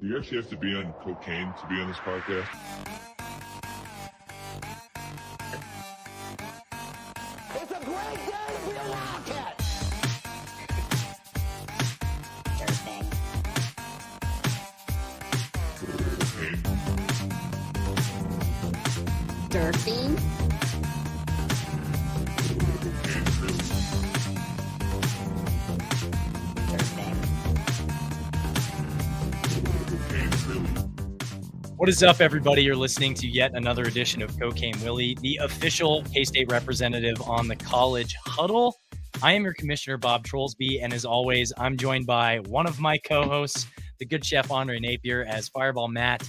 Do you actually have to be on cocaine to be on this podcast? It's a great day to be a Wildcat! Cocaine. Durfing. What is up, everybody? You're listening to yet another edition of Cocaine Willie, the official K-State representative on the College Huddle. I am your commissioner, Bob Trollsby, and as always, I'm joined by one of my co-hosts, the good chef Andre Napier, as Fireball Matt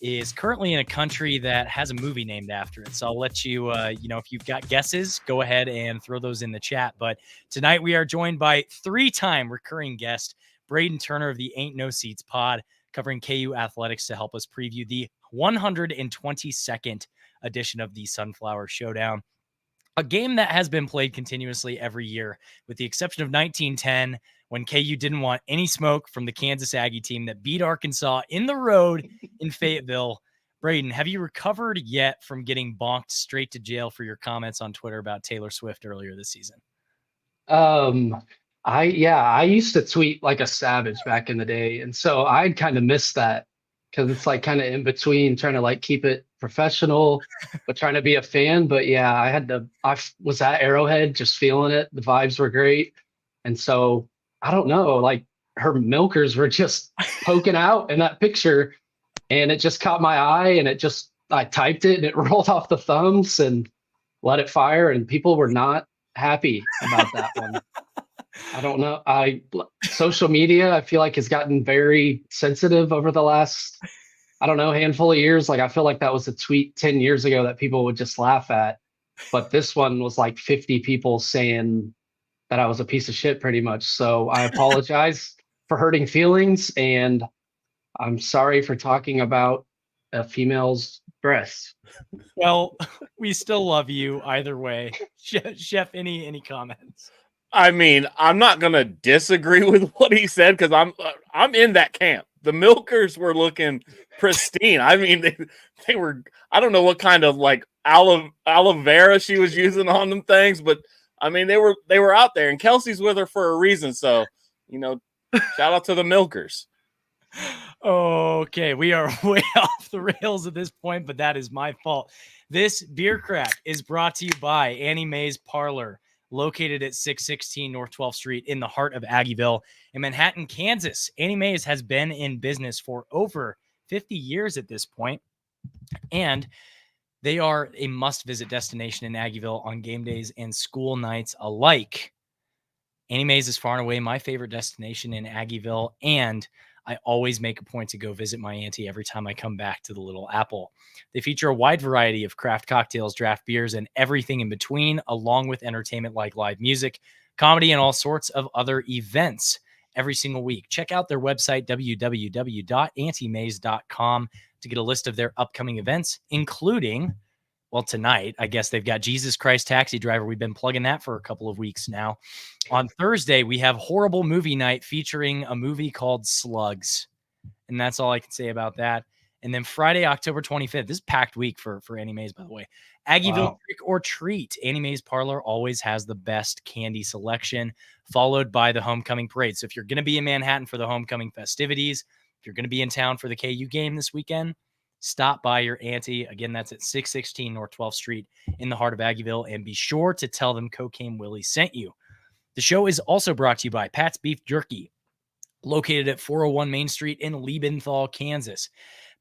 is currently in a country that has a movie named after it. So I'll let you, if you've got guesses, go ahead and throw those in the chat. But tonight we are joined by three-time recurring guest, Braiden Turner of the Ain't No Seats pod, covering KU athletics to help us preview the 122nd edition of the Sunflower Showdown, a game that has been played continuously every year, with the exception of 1910, when KU didn't want any smoke from the Kansas Aggie team that beat Arkansas in the road in Fayetteville. Braiden, have you recovered yet from getting bonked straight to jail for your comments on Twitter about Taylor Swift earlier this season? I used to tweet like a savage back in the day. And so I'd kind of miss that because it's like kind of in between trying to like keep it professional, but trying to be a fan. But yeah, I was at Arrowhead just feeling it. The vibes were great. And so I don't know, like her milkers were just poking out in that picture and it just caught my eye and I typed it and it rolled off the thumbs and let it fire. And people were not happy about that one. I don't know. Social media, I feel like, has gotten very sensitive over the last, handful of years. Like, I feel like that was a tweet 10 years ago that people would just laugh at. But this one was like 50 people saying that I was a piece of shit pretty much. So I apologize for hurting feelings. And I'm sorry for talking about a female's breasts. Well, we still love you either way. Chef, any comments? I mean, I'm not going to disagree with what he said because I'm in that camp. The milkers were looking pristine. I mean, they were, I don't know what kind of like aloe vera she was using on them things, but I mean, they were out there and Kelsey's with her for a reason. So, shout out to the milkers. Okay, we are way off the rails at this point, but that is my fault. This beer crack is brought to you by Annie Mae's Parlor, located at 616 North 12th Street in the heart of Aggieville in Manhattan, Kansas. Annie Mae's has been in business for over 50 years at this point, and they are a must-visit destination in Aggieville on game days and school nights alike. Annie Mae's is far and away my favorite destination in Aggieville, and I always make a point to go visit my auntie every time I come back to the Little Apple. They feature a wide variety of craft cocktails, draft beers, and everything in between, along with entertainment like live music, comedy, and all sorts of other events every single week. Check out their website, www.auntiemays.com, to get a list of their upcoming events, including, well, tonight, I guess they've got Jesus Christ Taxi Driver. We've been plugging that for a couple of weeks now. On Thursday, we have Horrible Movie Night featuring a movie called Slugs. And that's all I can say about that. And then Friday, October 25th, this is packed week for Annie Mae's, by the way. Aggieville Trick or Treat. Annie Mae's Parlor always has the best candy selection, followed by the homecoming parade. So if you're going to be in Manhattan for the homecoming festivities, if you're going to be in town for the KU game this weekend, stop by your auntie. Again, that's at 616 North 12th Street in the heart of Aggieville. And be sure to tell them Cocaine Willie sent you. The show is also brought to you by Pat's Beef Jerky, located at 401 Main Street in Liebenthal, Kansas.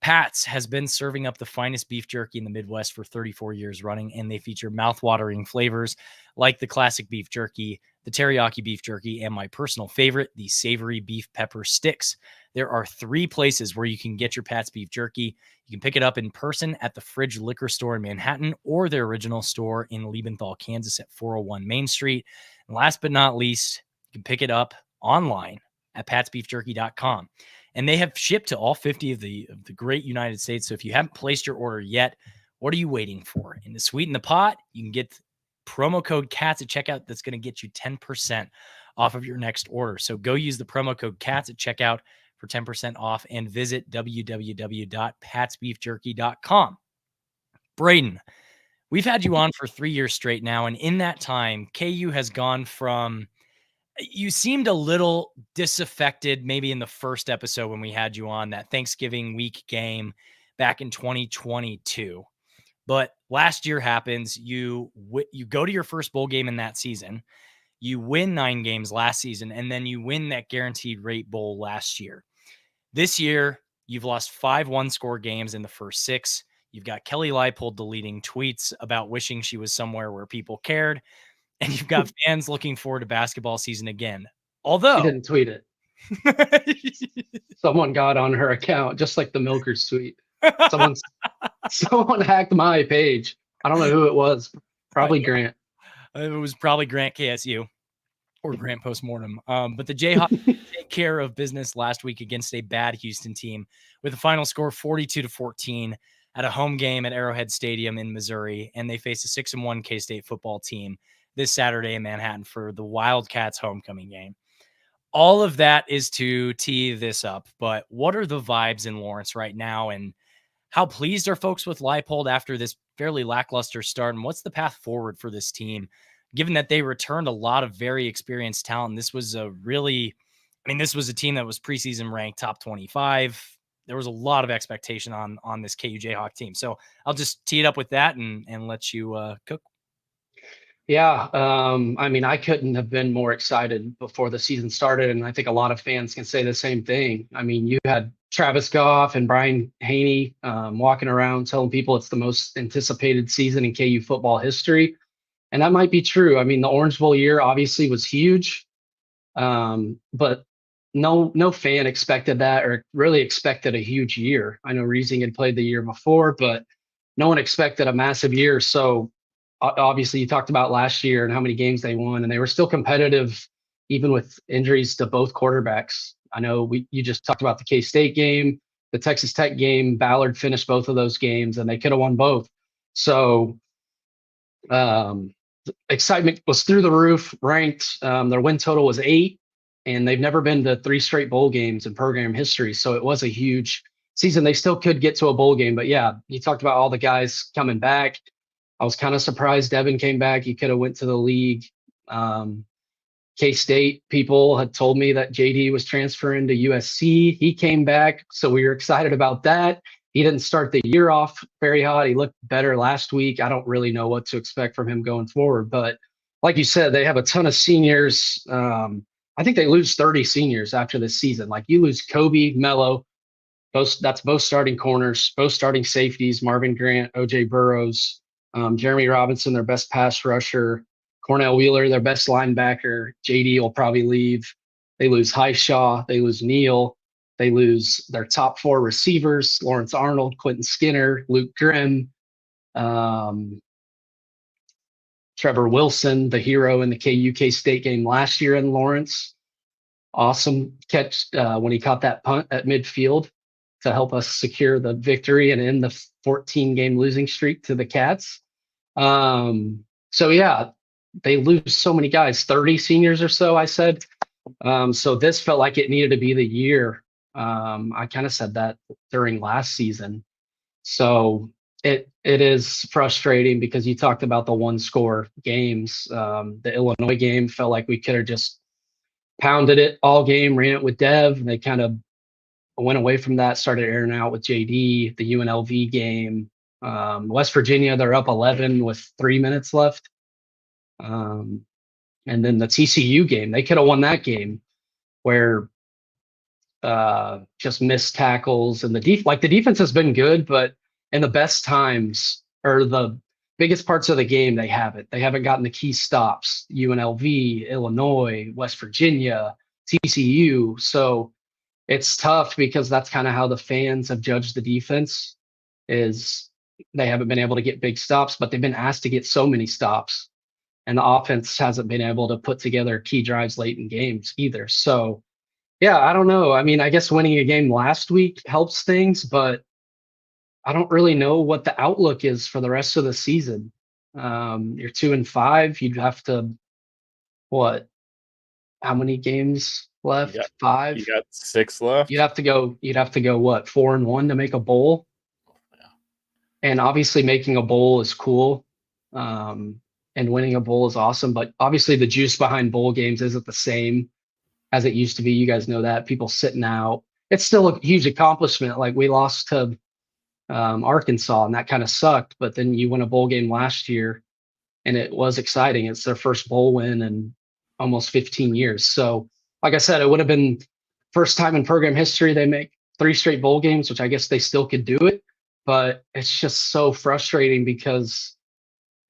Pat's has been serving up the finest beef jerky in the Midwest for 34 years running, and they feature mouth-watering flavors like the classic beef jerky, the teriyaki beef jerky, and my personal favorite, the savory beef pepper sticks. There are 3 places where you can get your Pat's Beef Jerky. You can pick it up in person at the Fridge Liquor Store in Manhattan or their original store in Liebenthal, Kansas at 401 Main Street. And last but not least, you can pick it up online at patsbeefjerky.com. And they have shipped to all 50 of the great United States. So if you haven't placed your order yet, what are you waiting for? And to sweeten the pot, you can get promo code CATS at checkout. That's going to get you 10% off of your next order. So go use the promo code CATS at checkout for for 10% off and visit www.patsbeefjerky.com. Braiden, we've had you on for 3 years straight now, and in that time, KU has gone from, you seemed a little disaffected maybe in the first episode when we had you on, that Thanksgiving week game back in 2022. But last year happens, you go to your first bowl game in that season, you win 9 games last season, and then you win that guaranteed rate bowl last year. This year, you've lost 5 one-score games in the first 6. You've got Kelly Leipold deleting tweets about wishing she was somewhere where people cared. And you've got fans looking forward to basketball season again. Although He didn't tweet it. Someone got on her account, just like the Milkers tweet. Someone hacked my page. I don't know who it was. Probably Grant. It was probably Grant KSU or Grant Postmortem. But the Jayhawks take care of business last week against a bad Houston team with a final score 42-14 at a home game at Arrowhead Stadium in Missouri. And they face a 6-1 K-State football team this Saturday in Manhattan for the Wildcats homecoming game. All of that is to tee this up. But what are the vibes in Lawrence right now? And how pleased are folks with Leipold after this fairly lackluster start? And what's the path forward for this team, given that they returned a lot of very experienced talent? This was this was a team that was preseason ranked top 25. There was a lot of expectation on this KU Jayhawk team. So I'll just tee it up with that and let you cook. Yeah. I couldn't have been more excited before the season started. And I think a lot of fans can say the same thing. I mean, you had Travis Goff and Brian Haney walking around telling people it's the most anticipated season in KU football history. And that might be true. I mean, the Orange Bowl year obviously was huge, but no fan expected that or really expected a huge year. I know Reesing had played the year before, but no one expected a massive year. So obviously you talked about last year and how many games they won, and they were still competitive even with injuries to both quarterbacks. I know you just talked about the K-State game, the Texas Tech game. Ballard finished both of those games and they could have won both. So excitement was through the roof, ranked. Their win total was 8, and they've never been to 3 straight bowl games in program history. So it was a huge season. They still could get to a bowl game, but yeah, you talked about all the guys coming back. I was kind of surprised Devin came back. He could have went to the league. K-State people had told me that JD was transferring to USC. He came back, so we were excited about that. He didn't start the year off very hot. He looked better last week. I don't really know what to expect from him going forward. But like you said, they have a ton of seniors. I think they lose 30 seniors after this season. Like you lose Kobe, Mello, that's both starting corners, both starting safeties, Marvin Grant, OJ Burrows, Jeremy Robinson, their best pass rusher, Cornell Wheeler, their best linebacker. JD will probably leave. They lose Highshaw. They lose Neal. They lose their top 4 receivers, Lawrence Arnold, Quentin Skinner, Luke Grimm, Trevor Wilson, the hero in the KU State game last year in Lawrence. Awesome catch when he caught that punt at midfield to help us secure the victory and end the 14-game losing streak to the Cats. So yeah, they lose so many guys, 30 seniors or so, I said. So this felt like it needed to be the year. I kind of said that during last season. So it is frustrating because you talked about the 1-score games. The Illinois game felt like we could have just pounded it all game, ran it with Dev, and they kind of went away from that, started airing out with JD. The UNLV game, West Virginia, they're up 11 with 3 minutes left. And then the TCU game, they could have won that game where just missed tackles, and the defense has been good, but in the best times or the biggest parts of the game, they haven't gotten the key stops. UNLV, Illinois, West Virginia, TCU. So it's tough because that's kind of how the fans have judged the defense, is they haven't been able to get big stops, but they've been asked to get so many stops, and the offense hasn't been able to put together key drives late in games either. So yeah, I don't know. I mean, I guess winning a game last week helps things, but I don't really know what the outlook is for the rest of the season. You're 2-5. You'd have to how many games left? got- 5. You got 6 left. You'd have to go what, 4-1 to make a bowl? Yeah. And obviously making a bowl is cool. And winning a bowl is awesome, but obviously the juice behind bowl games isn't the same as it used to be. You guys know that. People sitting out. It's still a huge accomplishment. Like we lost to Arkansas, and that kind of sucked. But then you won a bowl game last year, and it was exciting. It's their first bowl win in almost 15 years. So, like I said, it would have been first time in program history they make 3 straight bowl games, which I guess they still could do it. But it's just so frustrating because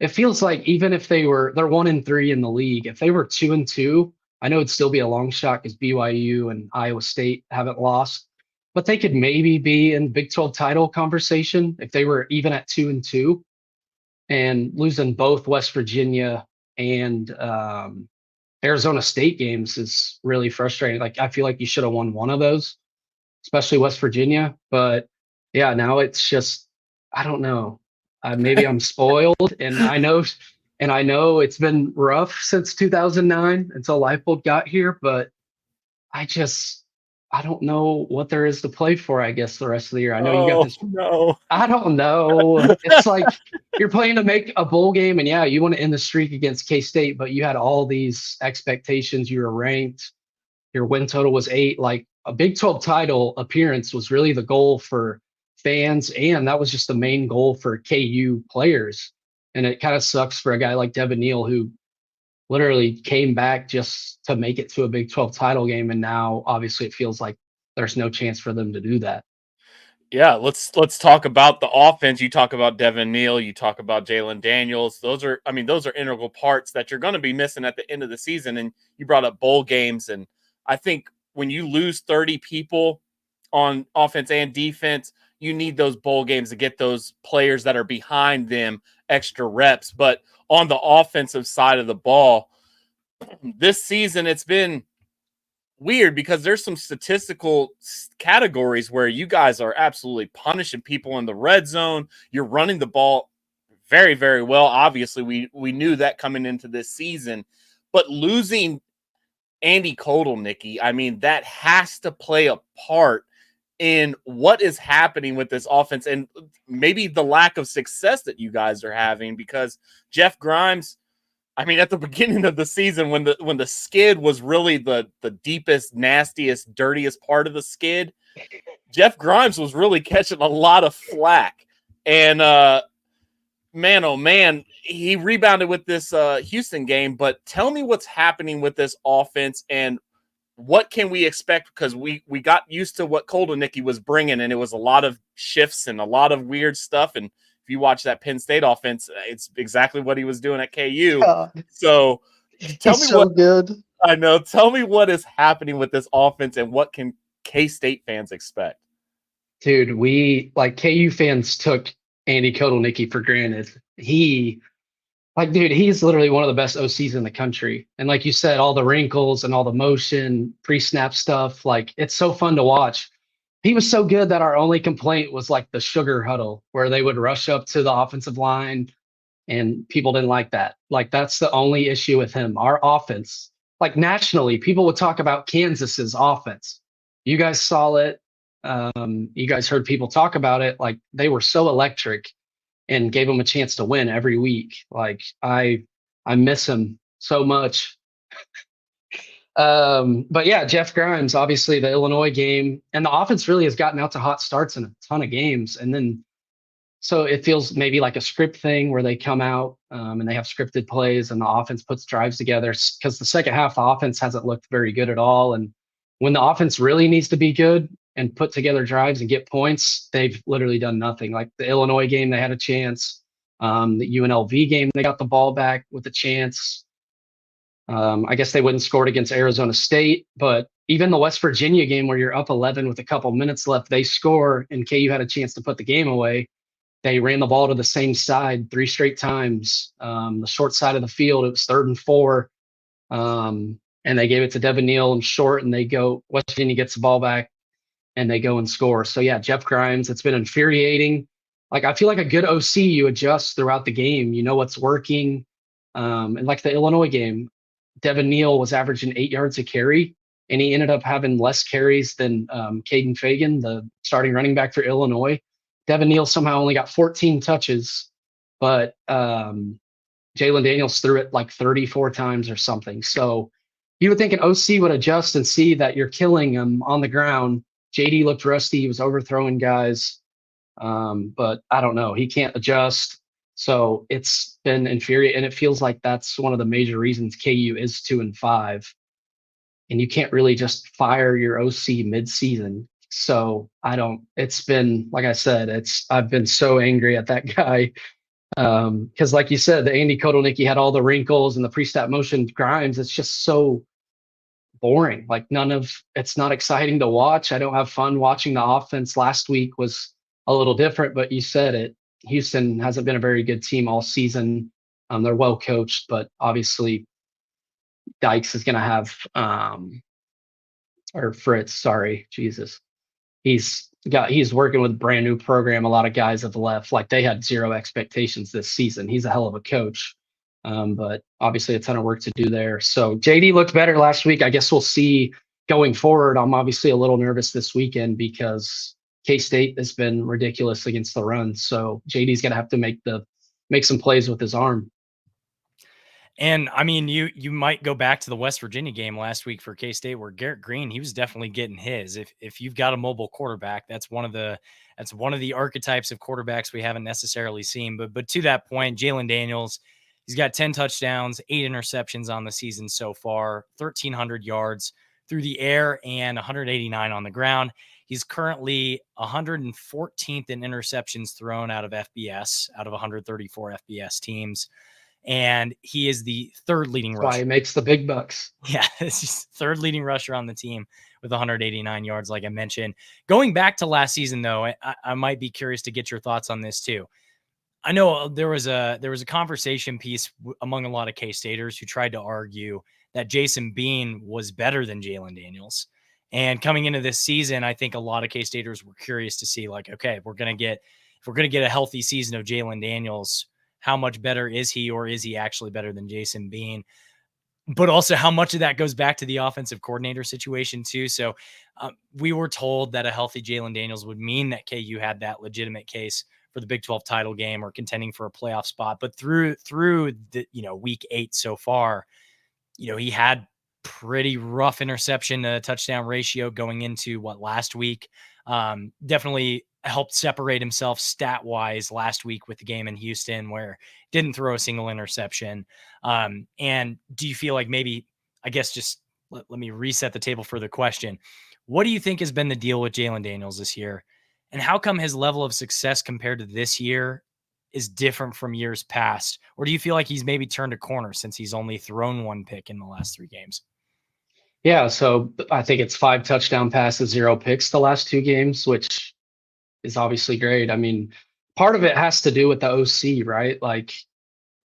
it feels like even if they're 1-3 in the league, if they were 2-2, I know it'd still be a long shot because BYU and Iowa State haven't lost, but they could maybe be in Big 12 title conversation if they were even at 2-2. And losing both West Virginia and Arizona State games is really frustrating. Like I feel like you should have won one of those, especially West Virginia. But yeah, now it's just I don't know. Maybe I'm spoiled, and I know it's been rough since 2009 until Leipold got here. But I don't know what there is to play for. I guess the rest of the year. I know you got this. No. I don't know. It's like you're playing to make a bowl game, and yeah, you want to end the streak against K-State, but you had all these expectations. You were ranked. Your win total was 8. Like a Big 12 title appearance was really the goal for fans, and that was just the main goal for KU players. And it kind of sucks for a guy like Devin Neal who literally came back just to make it to a Big 12 title game, and now obviously it feels like there's no chance for them to do that. Yeah, let's talk about the offense. You talk about Devin Neal, you talk about Jalen Daniels. Those are integral parts that you're going to be missing at the end of the season. And you brought up bowl games, and I think when you lose 30 people on offense and defense, you need those bowl games to get those players that are behind them extra reps. But on the offensive side of the ball, this season it's been weird because there's some statistical categories where you guys are absolutely punishing people in the red zone. You're running the ball very, very well. Obviously, we knew that coming into this season, but losing Andy Kotelnicki, I mean, that has to play a part in what is happening with this offense and maybe the lack of success that you guys are having, because Jeff Grimes, I mean, at the beginning of the season, when the skid was really the deepest, nastiest, dirtiest part of the skid, Jeff Grimes was really catching a lot of flack. And man, oh man, he rebounded with this Houston game. But tell me what's happening with this offense and what can we expect? Because we got used to what Kotelnicki was bringing, and it was a lot of shifts and a lot of weird stuff. And if you watch that Penn State offense, it's exactly what he was doing at KU. God. So tell me what good. I know. Tell me what is happening with this offense and what can K-State fans expect? Dude, KU fans took Andy Kotelnicki for granted. He's literally one of the best OCs in the country. And like you said, all the wrinkles and all the motion, pre-snap stuff, like it's so fun to watch. He was so good that our only complaint was like the sugar huddle where they would rush up to the offensive line and people didn't like that. Like that's the only issue with him. Our offense, like nationally, people would talk about Kansas's offense. You guys saw it. You guys heard people talk about it. Like they were so electric and gave him a chance to win every week. Like I miss him so much. But yeah, Jeff Grimes, obviously the Illinois game, and the offense really has gotten out to hot starts in a ton of games. And then, so it feels maybe like a script thing where they come out and they have scripted plays and the offense puts drives together, because the second half, the offense hasn't looked very good at all. And when the offense really needs to be good and put together drives and get points, they've literally done nothing. Like the Illinois game, they had a chance. The UNLV game, they got the ball back with a chance. I guess they wouldn't scored against Arizona State, but even the West Virginia game where you're up 11 with a couple minutes left, they score and KU had a chance to put the game away. They ran the ball to the same side 3 straight times. The short side of the field, it was 3rd and 4. And they gave it to Devin Neal and short, and West Virginia gets the ball back and they go and score. So yeah, Jeff Grimes, it's been infuriating. Like I feel like a good OC, you adjust throughout the game. You know what's working. And like the Illinois game, Devin Neal was averaging 8 yards a carry, and he ended up having less carries than Caden Fagan, the starting running back for Illinois. Devin Neal somehow only got 14 touches, but Jalen Daniels threw it like 34 times or something. So you would think an OC would adjust and see that you're killing him on the ground. JD looked rusty. He was overthrowing guys. But I don't know. He can't adjust. So it's been infuriating. And it feels like that's one of the major reasons KU is 2-5. And you can't really just fire your OC mid-season. So it's been, like I said, I've been so angry at that guy. Because like you said, the Andy Kotelnicki had all the wrinkles and the pre-snap motion Grimes. It's just so boring. Like it's not exciting to watch. I don't have fun watching the offense. Last week was a little different, but you said it. Houston hasn't been a very good team all season. They're well coached, but obviously Dykes is going to have, or Fritz, sorry, Jesus. He's working with a brand new program. A lot of guys have left. Like they had zero expectations this season. He's a hell of a coach. But obviously a ton of work to do there. So JD looked better last week. I guess we'll see going forward. I'm obviously a little nervous this weekend because K-State has been ridiculous against the run. So JD's going to have to make some plays with his arm. And I mean, you might go back to the West Virginia game last week for K-State where Garrett Green, he was definitely getting his. If you've got a mobile quarterback, that's one of the archetypes of quarterbacks we haven't necessarily seen. But to that point, Jalen Daniels, he's got 10 touchdowns, 8 interceptions on the season so far, 1,300 yards through the air and 189 on the ground. He's currently 114th in interceptions thrown out of FBS, out of 134 FBS teams. And he is the third leading rusher. Why he makes the big bucks. Yeah, he's third leading rusher on the team with 189 yards, like I mentioned. Going back to last season, though, I might be curious to get your thoughts on this too. I know there was a conversation piece among a lot of K-Staters who tried to argue that Jason Bean was better than Jalen Daniels. And coming into this season, I think a lot of K-Staters were curious to see, like, okay, if we're going to get a healthy season of Jalen Daniels, how much better is he, or is he actually better than Jason Bean? But also how much of that goes back to the offensive coordinator situation too. So we were told that a healthy Jalen Daniels would mean that KU had that legitimate case for the Big 12 title game or contending for a playoff spot. But through the, week 8 so far, he had pretty rough interception to touchdown ratio going into last week. Definitely helped separate himself stat wise last week with the game in Houston where didn't throw a single interception. And do you feel like maybe, I guess, just let me reset the table for the question. What do you think has been the deal with Jalen Daniels this year? And how come his level of success compared to this year is different from years past? Or do you feel like he's maybe turned a corner since he's only thrown 1 pick in the last 3 games? Yeah, so I think it's 5 touchdown passes, 0 picks the last 2 games, which is obviously great. I mean, part of it has to do with the OC, right? Like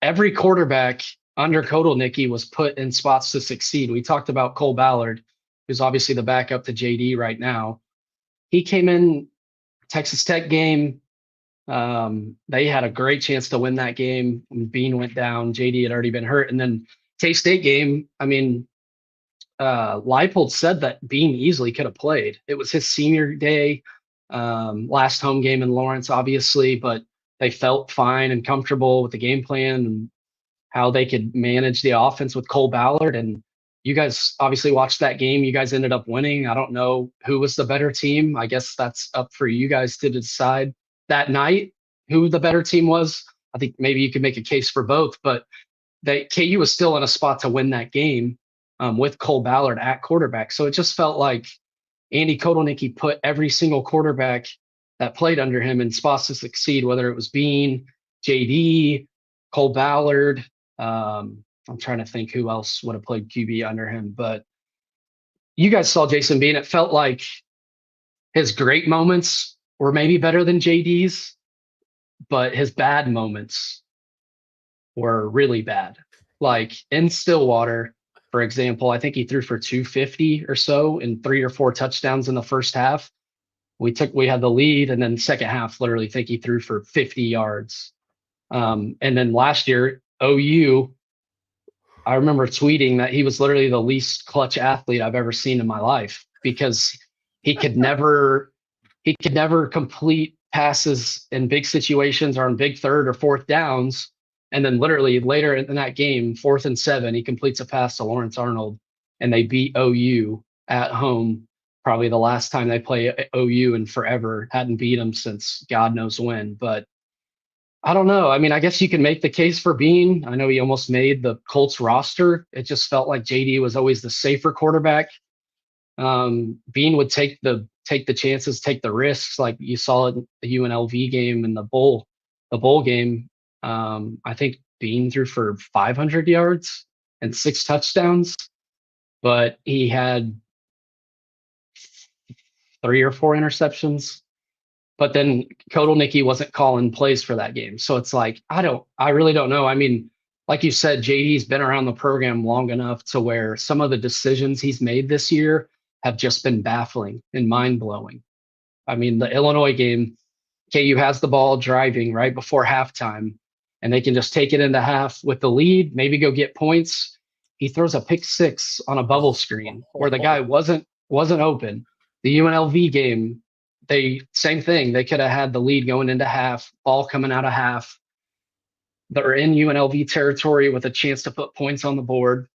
every quarterback under Kotelnicki was put in spots to succeed. We talked about Cole Ballard, who's obviously the backup to JD right now. He came in Texas Tech game. They had a great chance to win that game. When Bean went down, JD had already been hurt. And then K-State game, I mean, Leipold said that Bean easily could have played. It was his senior day, last home game in Lawrence, obviously, but they felt fine and comfortable with the game plan and how they could manage the offense with Cole Ballard. And you guys obviously watched that game. You guys ended up winning. I don't know who was the better team. I guess that's up for you guys to decide that night who the better team was. I think maybe you could make a case for both, but KU was still in a spot to win that game. With Cole Ballard at quarterback. So it just felt like Andy Kotelnicki put every single quarterback that played under him in spots to succeed, whether it was Bean, JD, Cole Ballard. I'm trying to think who else would have played QB under him. But you guys saw Jason Bean. It felt like his great moments were maybe better than JD's, but his bad moments were really bad. Like in Stillwater, for example, I think he threw for 250 or so and 3 or 4 touchdowns in the first half. We had the lead, and then second half, literally think he threw for 50 yards. And then last year, OU, I remember tweeting that he was literally the least clutch athlete I've ever seen in my life because he could never complete passes in big situations or on big third or fourth downs. And then literally later in that game, 4th and 7, he completes a pass to Lawrence Arnold and they beat OU at home. Probably the last time they play OU in forever. Hadn't beat them since God knows when. But I don't know. I mean, I guess you can make the case for Bean. I know he almost made the Colts roster. It just felt like JD was always the safer quarterback. Bean would take the chances, take the risks, like you saw in the UNLV game and the bowl game. I think Bean threw for 500 yards and 6 touchdowns, but he had 3 or 4 interceptions. But then Kotelnicki wasn't calling plays for that game. So it's like, I really don't know. I mean, like you said, JD's been around the program long enough to where some of the decisions he's made this year have just been baffling and mind-blowing. I mean, the Illinois game, KU has the ball driving right before halftime, and they can just take it into half with the lead, maybe go get points. He throws a pick 6 on a bubble screen where the guy wasn't open. The UNLV game, same thing. They could have had the lead going into half, ball coming out of half. They're in UNLV territory with a chance to put points on the board.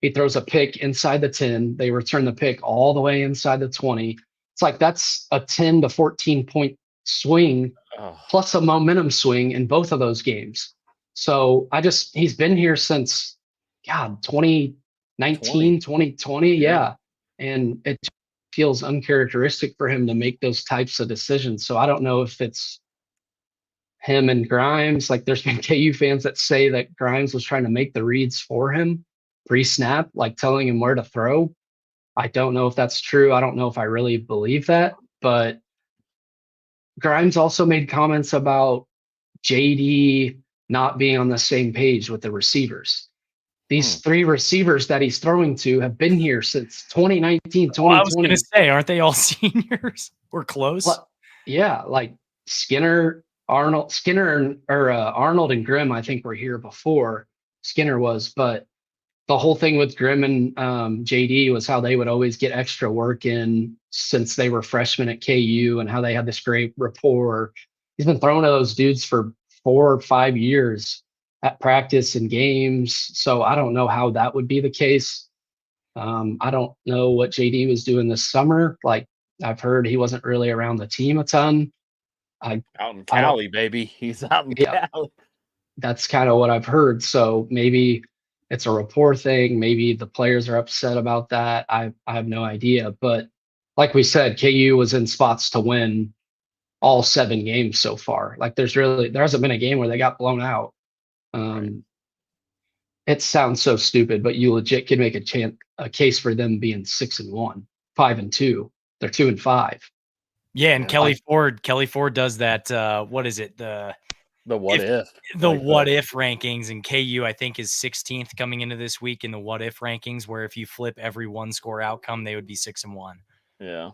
He throws a pick inside the 10. They return the pick all the way inside the 20. It's like that's a 10 to 14 point swing plus a momentum swing in both of those games. So he's been here since 2019, 2020. Yeah. And it feels uncharacteristic for him to make those types of decisions. So I don't know if it's him and Grimes. Like there's been KU fans that say that Grimes was trying to make the reads for him pre-snap, like telling him where to throw. I don't know if that's true. I don't know if I really believe that, but Grimes also made comments about JD not being on the same page with the receivers. These 3 receivers that he's throwing to have been here since 2019, 2020. I was going to say, aren't they all seniors? We're close. Yeah, like Arnold and Grimm, I think were here before Skinner was, but the whole thing with Grimm and JD was how they would always get extra work in since they were freshmen at KU and how they had this great rapport. He's been throwing to those dudes for 4 or 5 years at practice and games. So I don't know how that would be the case. I don't know what JD was doing this summer. Like I've heard he wasn't really around the team a ton. Out in Cali, baby. He's out in Cali. That's kind of what I've heard. So maybe it's a rapport thing. Maybe the players are upset about that. I have no idea. But like we said, KU was in spots to win all 7 games so far. Like there hasn't been a game where they got blown out. It sounds so stupid, but you legit could make a case for them being 6-1, 5-2. They're 2-5. Yeah, and Kelly Ford does that. What is it? The what if rankings, and KU I think is 16th coming into this week in the what if rankings, where if you flip every 1 score outcome, they would be 6-1. Yeah,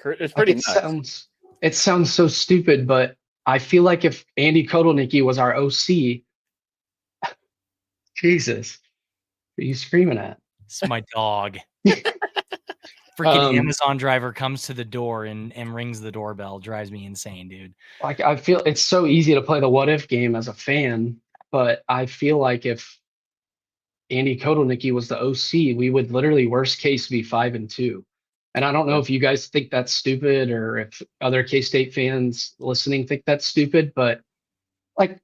it's pretty nuts. It sounds so stupid, but I feel like if Andy Kotelnicki was our OC, Jesus, what are you screaming at? It's my dog. Freaking Amazon driver comes to the door and rings the doorbell. Drives me insane, dude. Like I feel it's so easy to play the what if game as a fan, but I feel like if Andy Kotelnicki was the OC, we would literally worst case be 5-2. And I don't know if you guys think that's stupid or if other K-State fans listening think that's stupid, but like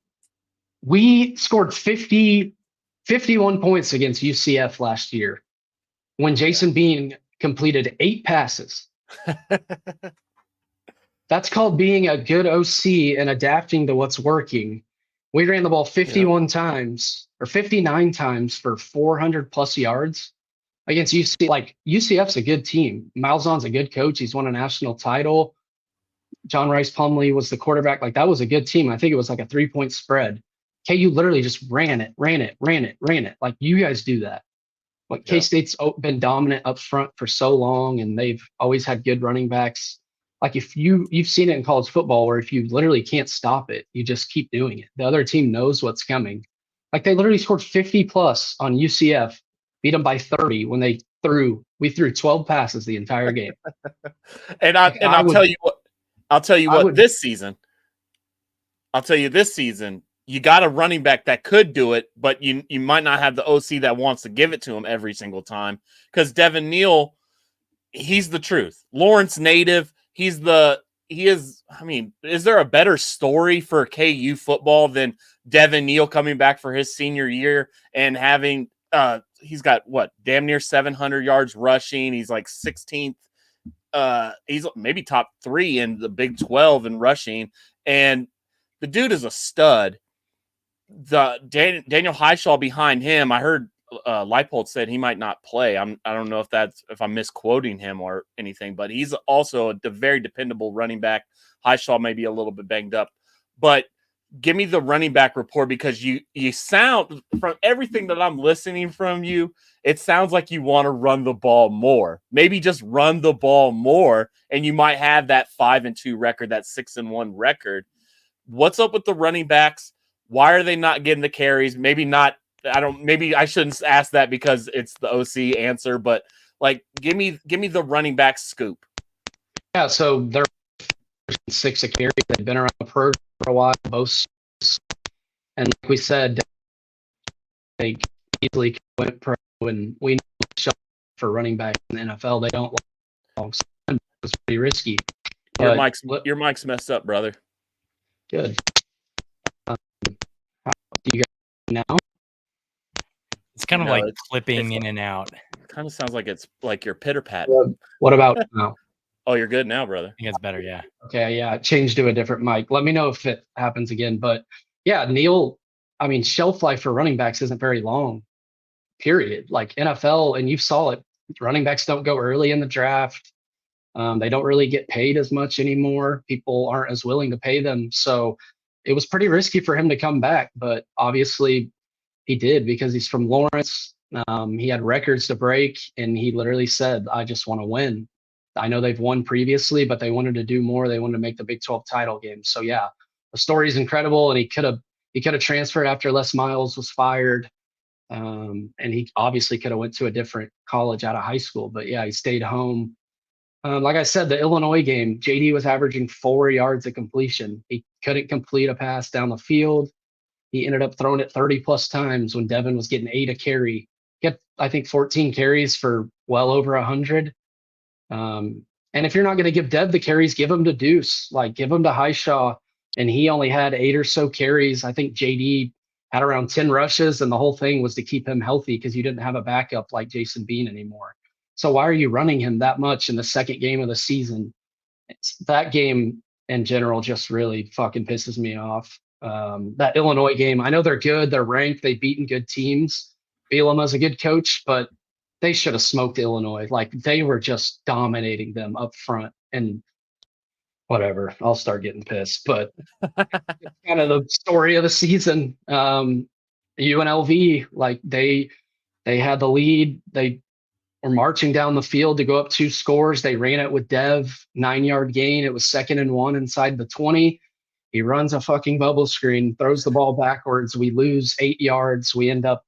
we scored 51 points against UCF last year when Jason Bean completed 8 passes. That's called being a good OC and adapting to what's working. We ran the ball 51 times or 59 times for 400 plus yards against UC. Like UCF's a good team. Malzahn's a good coach. He's won a national title. John Rice Plumlee was the quarterback. Like that was a good team. I think it was like a 3-point spread. KU literally just ran it. Like you guys do that. Like K-State's been dominant up front for so long, and they've always had good running backs. Like if you've seen it in college football where if you literally can't stop it, you just keep doing it. The other team knows what's coming. Like they literally scored 50 plus on UCF, beat them by 30 when we threw 12 passes the entire game. And Like, I'll tell you what. I'll tell you I what. would- This season, you got a running back that could do it, but you might not have the OC that wants to give it to him every single time. Because Devin Neal, he's the truth. Lawrence native. He is. I mean, is there a better story for KU football than Devin Neal coming back for his senior year and having? He's got what, damn near 700 yards rushing. He's like 16th. He's maybe top 3 in the Big 12 in rushing, and the dude is a stud. The Daniel Highshaw behind him, I heard Leipold said he might not play. I don't know if I'm misquoting him or anything, but he's also a very dependable running back. Highshaw may be a little bit banged up, but give me the running back report, because you sound, from everything that I'm listening from you, it sounds like you want to run the ball more. Maybe just run the ball more, and you might have that 5-2 record, that 6-1 record. What's up with the running backs? Why are they not getting the carries? Maybe not. Maybe I shouldn't ask that because it's the OC answer, but like, give me the running back scoop. Yeah, so they're 6 a carry. They've been around the program for a while, both. And like we said, they easily went pro, and we know for running back in the NFL, they don't long. So it's pretty risky. Your mic's messed up, brother. Good. Do you guys now? It's kind of No, like it's clipping like, in and out. Kind of sounds like it's like you're pitter pat. What about now? Oh, you're good now, brother. I think it's better, yeah. Okay, yeah, changed to a different mic. Let me know if it happens again. But yeah, Neal, I mean, shelf life for running backs isn't very long, period. Like NFL, and you saw it, running backs don't go early in the draft. They don't really get paid as much anymore. People aren't as willing to pay them. So it was pretty risky for him to come back. But obviously he did, because he's from Lawrence. He had records to break, and he literally said, I just want to win. I know they've won previously, but they wanted to do more. They wanted to make the Big 12 title game. So yeah, the story is incredible, and he could have transferred after Les Miles was fired, and he obviously could have went to a different college out of high school. But yeah, he stayed home. Like I said, the Illinois game, JD was averaging 4 yards of completion. He couldn't complete a pass down the field. He ended up throwing it 30 plus times when Devin was getting 8 a carry. He had, I think, 14 carries for well over 100. And if you're not going to give Dev the carries, give him to Deuce, like give him to Highshaw. And he only had 8 or so carries. I think JD had around 10 rushes, and the whole thing was to keep him healthy, because you didn't have a backup like Jason Bean anymore. So why are you running him that much in the second game of the season? That game in general just really fucking pisses me off. That Illinois game, I know they're good, they're ranked, they've beaten good teams. Bielema's a good coach, but they should have smoked Illinois. Like, they were just dominating them up front. And whatever, I'll start getting pissed. But it's kind of the story of the season. UNLV, like they had the lead. They were marching down the field to go up 2 scores. They ran it with Dev, 9-yard gain. It was 2nd and 1 inside the 20. He runs a fucking bubble screen, throws the ball backwards. We lose 8 yards. We end up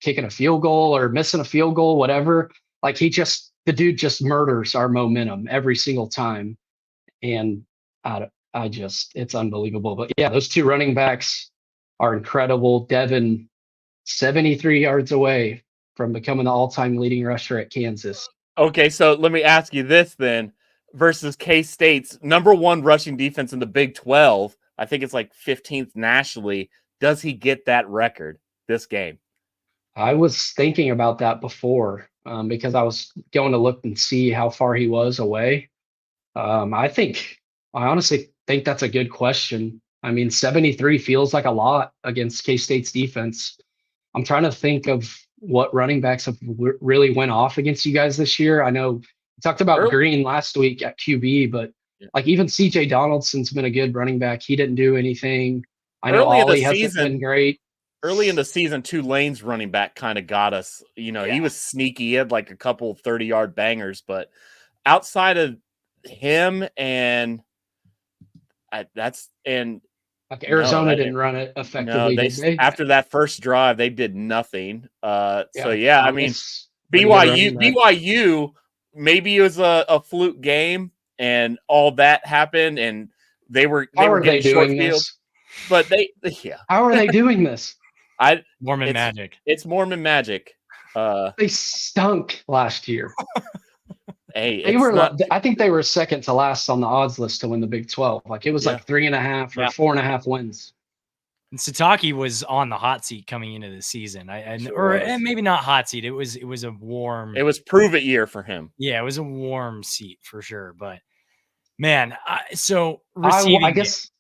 kicking a field goal or missing a field goal, whatever. Like, the dude just murders our momentum every single time. And it's unbelievable. But yeah, those 2 running backs are incredible. Devin, 73 yards away from becoming the all-time leading rusher at Kansas. Okay, so let me ask you this then. Versus K-State's #1 rushing defense in the Big 12, I think it's like 15th nationally. Does he get that record this game? I was thinking about that before, because I was going to look and see how far he was away. I honestly think that's a good question. I mean, 73 feels like a lot against K-State's defense. I'm trying to think of what running backs have really went off against you guys this year. I know we talked about Green last week at QB, but like, even CJ Donaldson's been a good running back. He didn't do anything. I know Ollie hasn't been great. Early in the season, Tulane's running back kind of got us. You know, He was sneaky. He had like a couple 30-yard bangers, but outside of him and Like No, Arizona didn't run it no, effectively, did they? after that first drive, they did nothing. So yeah, I mean, pretty good running back. BYU, maybe it was a fluke game and all that happened, and they were getting short field. But yeah. How are they doing this? Mormon magic. It's Mormon magic. They stunk last year. Hey, I think they were second to last on the odds list to win the Big 12. Like it was like 3.5 or 4.5 wins. And Sataki was on the hot seat coming into the season. And maybe not hot seat. It was a warm. It was prove it year for him. Yeah, it was a warm seat for sure. But man, I guess.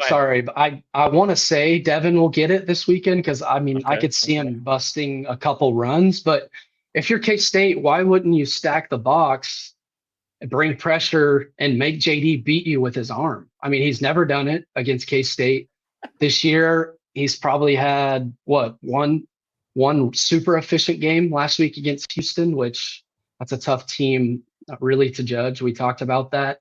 Sorry, but I want to say Devin will get it this weekend because I could see him busting a couple runs. But if you're K-State, why wouldn't you stack the box, bring pressure, and make JD beat you with his arm? I mean, he's never done it against K-State. This year, he's probably had one super efficient game last week against Houston, which that's a tough team really to judge. We talked about that.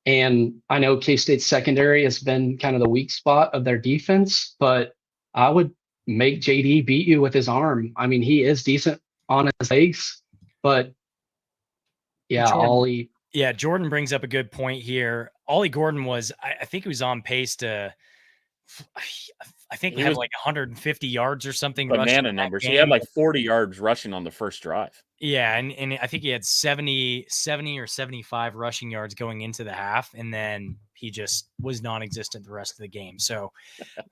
And I know K-State's secondary has been kind of the weak spot of their defense, but I would make JD beat you with his arm. I mean, he is decent on his legs, but yeah, Ollie. Yeah, Jordan brings up a good point here. Ollie Gordon was, I think he was on pace to, I think he had like 150 yards or something. Banana numbers. He had like 40 yards rushing on the first drive. Yeah, and I think he had 70 or 75 rushing yards going into the half, and then he just was non-existent the rest of the game. So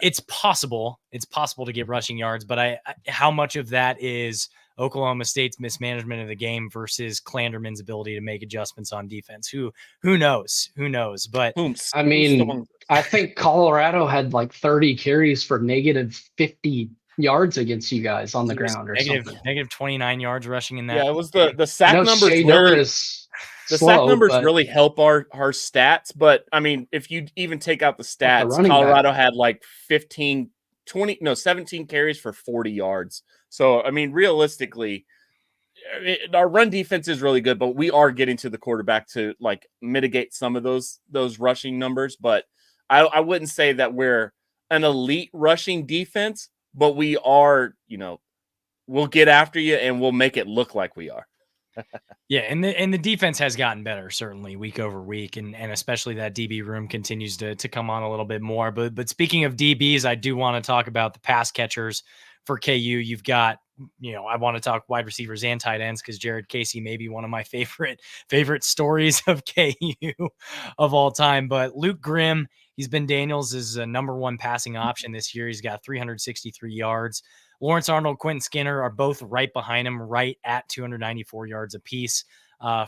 it's possible to get rushing yards, but how much of that is Oklahoma State's mismanagement of the game versus Clanderman's ability to make adjustments on defense? Who knows? But I mean, I think Colorado had like 30 carries for negative 50 yards against you guys on the ground or something. Negative 29 yards rushing in that. Yeah, it was the sack numbers. The sack numbers really help our stats, but I mean, if you even take out the stats, Colorado had like 17 carries for 40 yards. So I mean, realistically, our run defense is really good, but we are getting to the quarterback to like mitigate some of those rushing numbers. But I wouldn't say that we're an elite rushing defense, but we are, we'll get after you and we'll make it look like we are. Yeah, and the defense has gotten better, certainly week over week, and especially that DB room continues to come on a little bit more. But speaking of DBs, I do want to talk about the pass catchers for KU. You've got, I want to talk wide receivers and tight ends because Jared Casey may be one of my favorite stories of KU of all time. But Luke Grimm, he's been Daniels' number one passing option this year. He's got 363 yards. Lawrence Arnold, Quentin Skinner are both right behind him, right at 294 yards apiece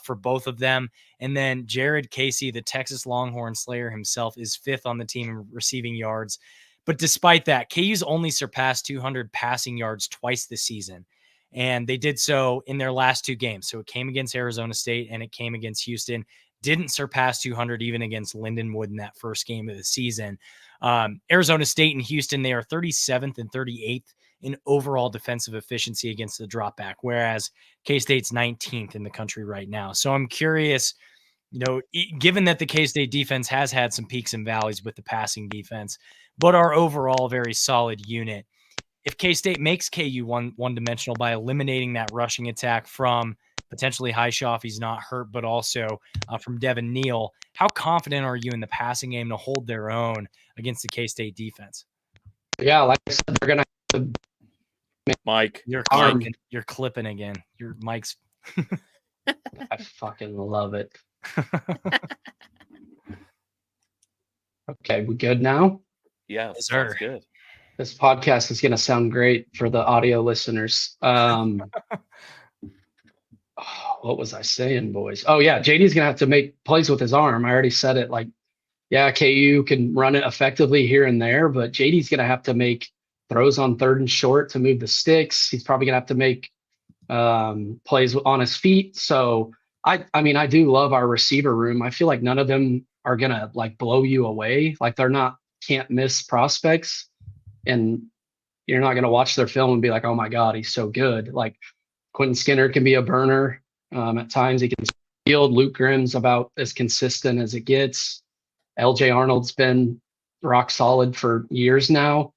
for both of them. And then Jared Casey, the Texas Longhorn Slayer himself, is fifth on the team in receiving yards. But despite that, KU's only surpassed 200 passing yards twice this season. And they did so in their last two games. So it came against Arizona State and it came against Houston. Didn't surpass 200 even against Lindenwood in that first game of the season. Arizona State and Houston, they are 37th and 38th in overall defensive efficiency against the dropback, whereas K-State's 19th in the country right now. So I'm curious, given that the K-State defense has had some peaks and valleys with the passing defense, but our overall very solid unit, if K-State makes KU one-dimensional by eliminating that rushing attack from potentially Highshaw if he's not hurt, but also from Devin Neal, how confident are you in the passing game to hold their own against the K-State defense? Yeah, like I said, they're going to have to. Mike, you're clipping again. Your mic's. I fucking love it. Okay, we good now? Yeah, sir. Good. This podcast is going to sound great for the audio listeners. What was I saying, boys? Oh, yeah, JD's going to have to make plays with his arm. I already said it. Like, yeah, KU can run it effectively here and there, but JD's going to have to make throws on third and short to move the sticks. He's probably going to have to make plays on his feet. So, I mean, I do love our receiver room. I feel like none of them are going to, like, blow you away. Like, they're not can't-miss prospects. And you're not going to watch their film and be like, oh, my God, he's so good. Like, Quentin Skinner can be a burner. At times he can field. Luke Grimm's about as consistent as it gets. LJ Arnold's been rock solid for years now.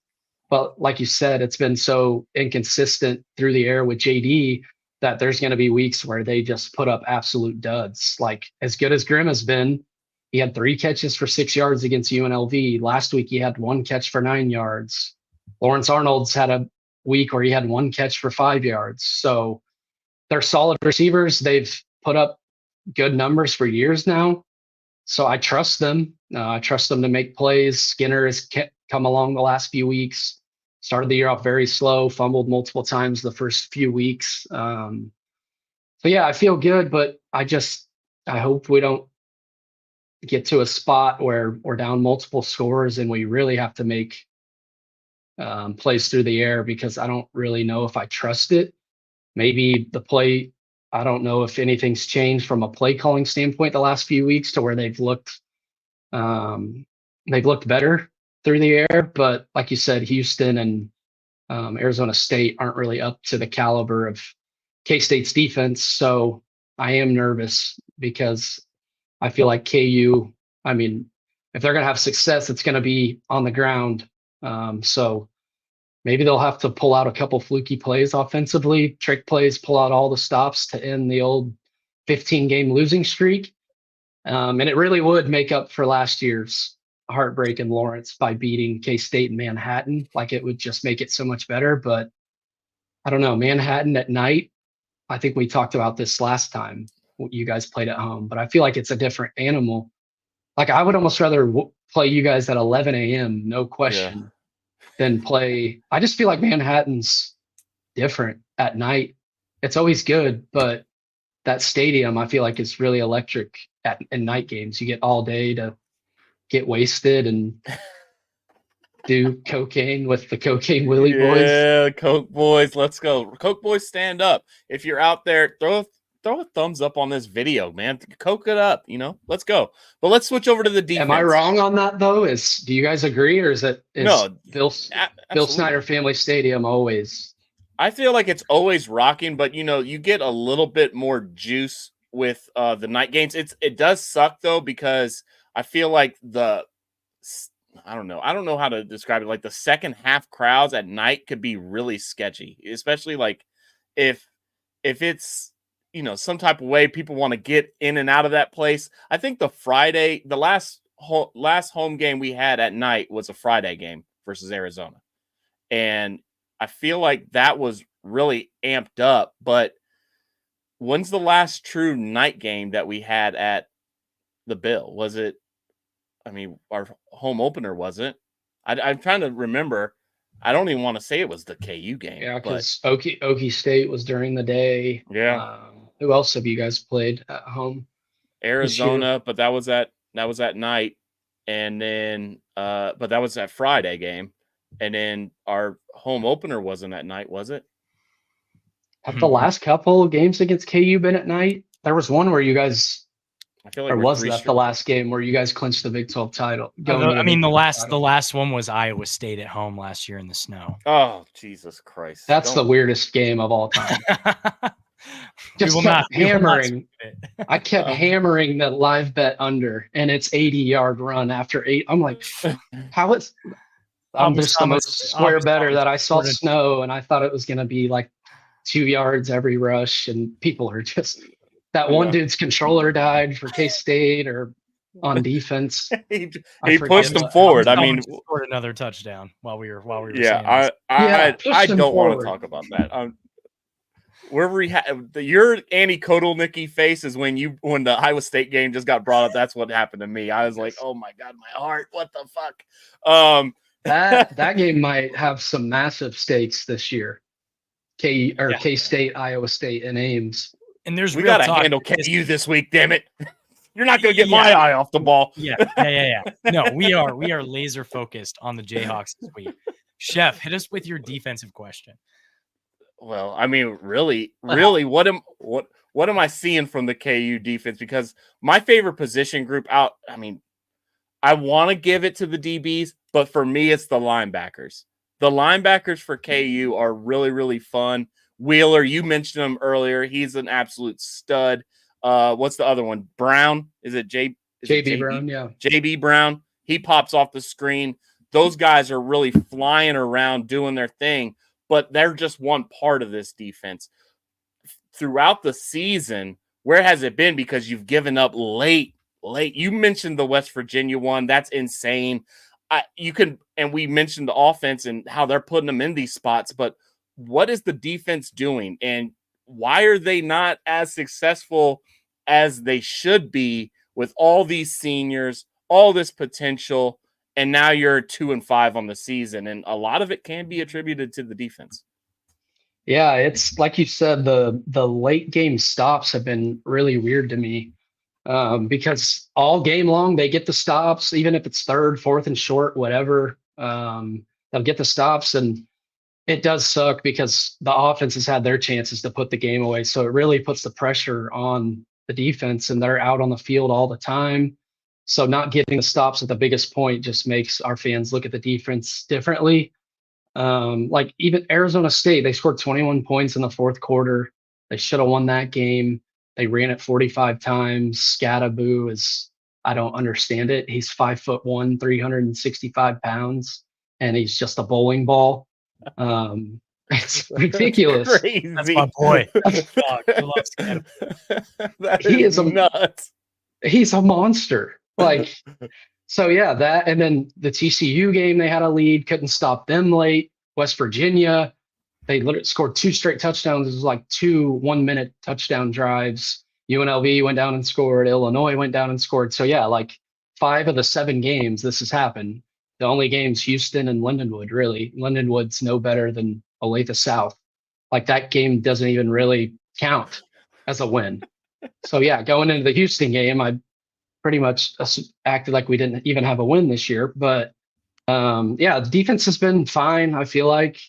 But like you said, it's been so inconsistent through the air with JD that there's going to be weeks where they just put up absolute duds. Like as good as Grimm has been, he had 3 catches for 6 yards against UNLV. Last week, he had 1 catch for 9 yards. Lawrence Arnold's had a week where he had 1 catch for 5 yards. So they're solid receivers. They've put up good numbers for years now. So I trust them. I trust them to make plays. Skinner has come along the last few weeks. Started the year off very slow, fumbled multiple times the first few weeks. So yeah, I feel good, but I hope we don't get to a spot where we're down multiple scores and we really have to make plays through the air, because I don't really know if I trust it. Maybe the play, I don't know if anything's changed from a play calling standpoint the last few weeks to where they've looked better through the air. But like you said, Houston and Arizona State aren't really up to the caliber of K-State's defense. So I am nervous because I feel like KU, I mean, if they're going to have success, it's going to be on the ground. So maybe they'll have to pull out a couple fluky plays offensively, trick plays, pull out all the stops to end the old 15-game losing streak. And it really would make up for last year's heartbreak in Lawrence by beating K-State and Manhattan. Like, it would just make it so much better. But I don't know, Manhattan at night, I think we talked about this last time you guys played at home, but I feel like it's a different animal. Like, I would almost rather play you guys at 11 a.m., no question, than play. I just feel like Manhattan's different at night. It's always good, but that stadium, I feel like, is really electric in night games. You get all day to get wasted and do cocaine with the Cocaine Willie boys. Yeah, Coke boys, let's go. Coke boys, stand up. If you're out there, throw a thumbs up on this video, man. Coke it up, let's go. But let's switch over to the defense. Am I wrong on that, though? Do you guys agree, or is No, Bill Snyder Family Stadium always? I feel like it's always rocking, but you get a little bit more juice with the night games. It does suck though, because I feel like I don't know how to describe it. Like, the second half crowds at night could be really sketchy, especially like if it's some type of way people want to get in and out of that place. I think the last home game we had at night was a Friday game versus Arizona, and I feel like that was really amped up. But when's the last true night game that we had at the Bill? Was it? I mean, our home opener wasn't. I'm trying to remember. I don't even want to say it was the KU game. Yeah, because Okie State was during the day. Yeah. Who else have you guys played at home? Arizona, but that was at night, and then but that was that Friday game, and then our home opener wasn't at night, was it? Have the last couple of games against KU been at night? There was one where you guys. I feel like, or was that the last game where you guys clinched the Big 12 title? I mean, the last one was Iowa State at home last year in the snow. Oh, Jesus Christ! That's the weirdest game of all time. Just kept hammering. I kept hammering the live bet under, and it's 80-yard run after 8. I'm like, how is? I'm just the most square better that I saw snow, and I thought it was going to be like 2 yards every rush, and people are just. That one dude's controller died for K-State or on defense. he pushed them forward. I mean, scored another touchdown while we were. Yeah, I don't want to talk about that. Wherever your Annie Kotelnicki face is when the Iowa State game just got brought up. That's what happened to me. I was like, oh my God, my heart. What the fuck? That game might have some massive stakes this year. K-State, Iowa State, and Ames. And we got to handle KU this week, damn it. You're not going to get my eye off the ball. Yeah. No, we are laser focused on the Jayhawks this week. Chef, hit us with your defensive question. Well, I mean, really, what am I seeing from the KU defense? Because my favorite position group out, I mean, I want to give it to the DBs, but for me, it's the linebackers. The linebackers for KU are really, really fun. Wheeler, you mentioned him earlier. He's an absolute stud. What's the other one? Brown? Is it JB Brown? Yeah. JB Brown. he pops off the screen. Those guys are really flying around doing their thing, but they're just one part of this defense. Throughout the season, where has it been? Because you've given up late. You mentioned the West Virginia one. That's insane. And we mentioned the offense and how they're putting them in these spots, but what is the defense doing? And why are they not as successful as they should be with all these seniors, all this potential? And now you're 2-5 on the season. And a lot of it can be attributed to the defense. Yeah, it's like you said, the late game stops have been really weird to me. Because all game long they get the stops, even if it's third, fourth and short, whatever. They'll get the stops, and it does suck because the offense has had their chances to put the game away. So it really puts the pressure on the defense, and they're out on the field all the time. So not getting the stops at the biggest point just makes our fans look at the defense differently. Like even Arizona State, they scored 21 points in the fourth quarter. They should have won that game. They ran it 45 times. Scattaboo is, I don't understand it. He's 5'1", 365 pounds, and he's just a bowling ball. It's ridiculous. Crazy. That's my boy. Fuck, I love Scattaboo. He is nuts. He's a monster. Like, so yeah, that, and then the TCU game, they had a lead, couldn't stop them late. West Virginia, they literally scored 2 straight touchdowns. It was like 2 1-minute touchdown drives. UNLV went down and scored. Illinois went down and scored. So yeah, like 5 of the 7 games this has happened. The only games, Houston and Lindenwood, really. Lindenwood's no better than Olathe South. Like that game doesn't even really count as a win. So yeah, going into the Houston game, I pretty much acted like we didn't even have a win this year. But yeah, the defense has been fine, I feel like.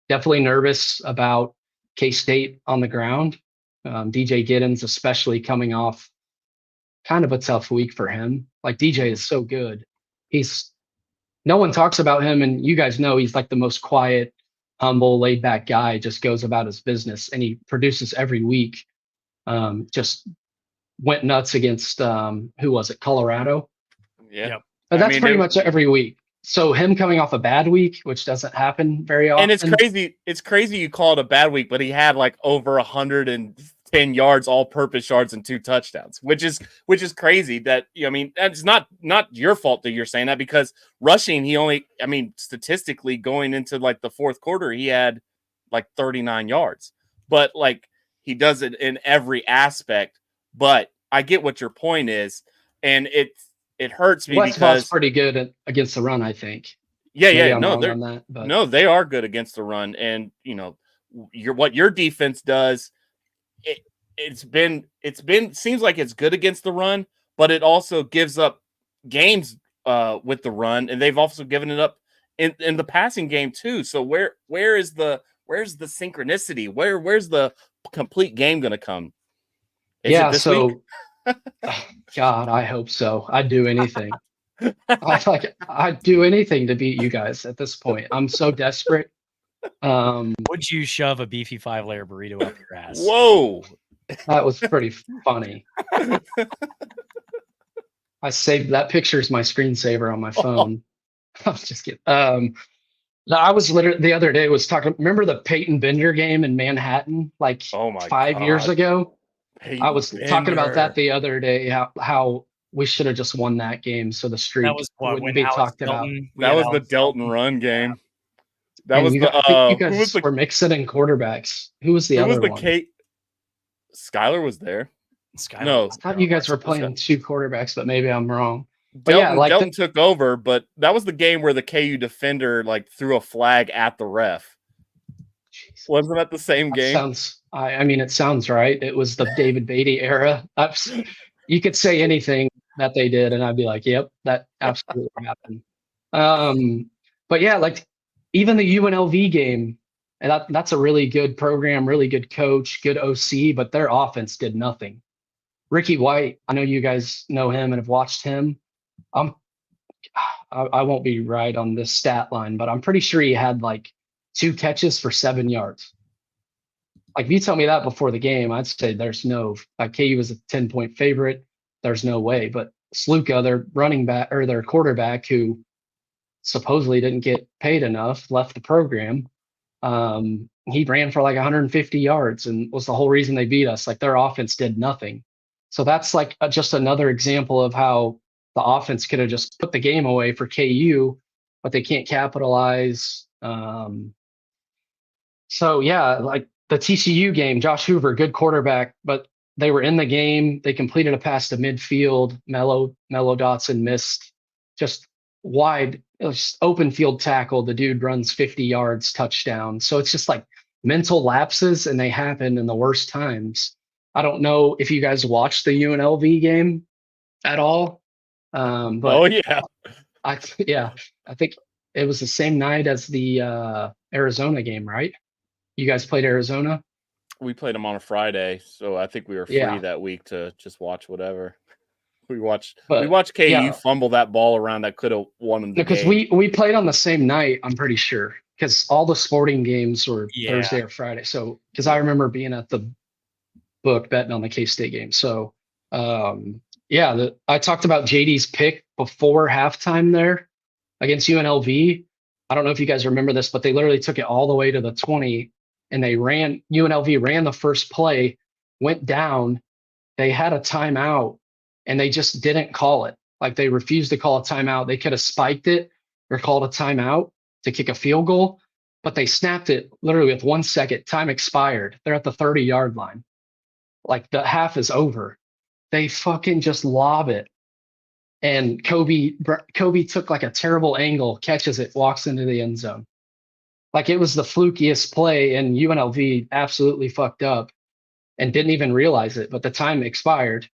Definitely nervous about K-State on the ground. DJ Giddens, especially coming off kind of a tough week for him. Like DJ is so good. No one talks about him, and you guys know he's like the most quiet, humble, laid back guy, just goes about his business, and he produces every week. Just went nuts against who was it? Colorado. Yeah. Yep. But that's pretty much every week. So him coming off a bad week, which doesn't happen very often. And it's crazy. It's crazy you call it a bad week, but he had like over 110 yards, all-purpose yards, and 2 touchdowns, which is crazy. That, I mean, that's not your fault that you're saying that, because rushing, statistically going into like the fourth quarter, he had like 39 yards. But like he does it in every aspect. But I get what your point is, and it hurts me Westfall's because pretty good against the run, I think. Yeah. No, they are good against the run, and what your defense does. It's been seems like it's good against the run, but it also gives up games with the run, and they've also given it up in the passing game too. So where's the synchronicity? Where's the complete game going to come? Is it this week? God, I hope so. I'd do anything. I'd do anything to beat you guys at this point. I'm so desperate. Would you shove a beefy 5-layer burrito up your ass? Whoa. That was pretty funny. I saved that picture as my screensaver on my phone. I was just kidding. No, I was literally the other day was talking. Remember the Peyton Bender game in Manhattan, like 5 years ago? I was talking about that the other day. How we should have just won that game, so the streak wouldn't be talked about. That was the Delton run game. That was you guys were mixing in quarterbacks. Who was the other one? Skylar was there. No, I thought you guys were playing 2 quarterbacks, but maybe I'm wrong. But Delton took over, but that was the game where the KU defender like threw a flag at the ref. Jeez. Wasn't that the same game? It sounds right. It was the David Beatty era. You could say anything that they did, and I'd be like, "Yep, that absolutely happened." But yeah, like even the UNLV game, and that's a really good program, really good coach, good OC, but their offense did nothing. Ricky White, I know you guys know him and have watched him. I won't be right on this stat line, but I'm pretty sure he had like 2 catches for 7 yards. Like if you tell me that before the game, I'd say there's no, like KU was a 10-point favorite. There's no way, but Sluka, their running back or their quarterback, who supposedly didn't get paid enough, left the program. He ran for like 150 yards and was the whole reason they beat us. Like their offense did nothing. So that's like just another example of how the offense could have just put the game away for KU, but they can't capitalize. So yeah, like the TCU game, Josh Hoover, good quarterback, but they were in the game. They completed a pass to midfield. Mello Dotson missed just wide, it was just open field tackle. The dude runs 50 yards, touchdown. So it's just like mental lapses, and they happen in the worst times. I don't know if you guys watched the UNLV game at all, but Oh yeah, I think it was the same night as the Arizona game, right? You guys played Arizona? we played them on a Friday, so I think we were free Yeah. that week to just watch whatever. We watched But KU yeah, fumble that ball around that could have won them the because game. we played on the same night, I'm pretty sure, because all the sporting games were Yeah. Thursday or Friday. So because I remember being at the book betting on the K-State game. So yeah, I talked about JD's pick before halftime there against UNLV. I don't know if you guys remember this, but they literally took it all the way to the 20, and UNLV ran the first play, went down. They had a timeout, and they just didn't call it. Like they refused to call a timeout. They could have spiked it or called a timeout to kick a field goal, but they snapped it literally with 1 second. Time expired. They're at the 30-yard line. Like the half is over. They fucking just lob it. And Kobe took like a terrible angle, catches it, walks into the end zone. Like it was the flukiest play, and UNLV absolutely fucked up and didn't even realize it. But the time expired,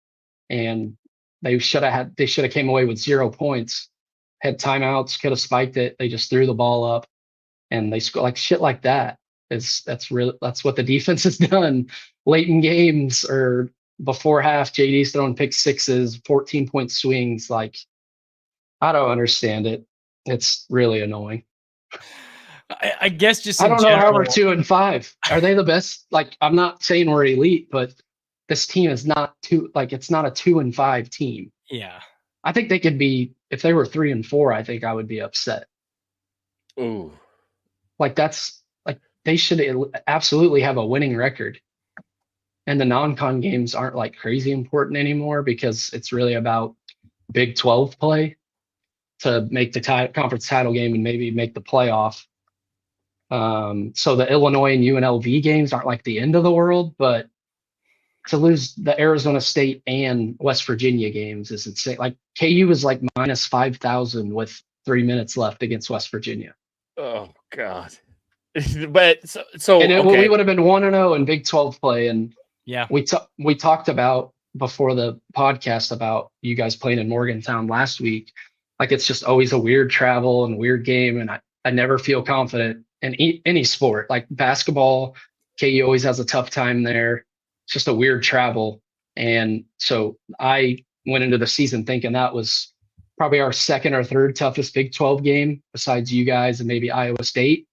and they should have came away with 0 points. Had timeouts, could have spiked it. They just threw the ball up, and they score like shit like that. That's what the defense has done late in games or before half. JD's throwing pick sixes, 14-point swings. Like I don't understand it. It's really annoying. I guess just I in don't know how we're general, 2-5. Are they the best? Like I'm not saying we're elite, but this team is not it's not a 2-5 team. yeah. I think they could be, if they were 3-4, I think I would be upset. Ooh, Like that's like they should absolutely have a winning record. And the non-con games aren't like crazy important anymore because it's really about Big 12 play to make the conference title game and maybe make the playoff. So the Illinois and UNLV games aren't like the end of the world, but to lose the Arizona State and West Virginia games is insane. Like KU is like minus 5,000 with 3 minutes left against West Virginia. oh god. But so And okay. we would have been 1-0 in Big 12 play. And Yeah. we talked about before the podcast about you guys playing in Morgantown last week. Like it's just always a weird travel and weird game. And I never feel confident in any sport. Like basketball, KU always has a tough time there. It's just a weird travel. And so I went into the season thinking that was probably our second or third toughest Big 12 game besides you guys and maybe Iowa State.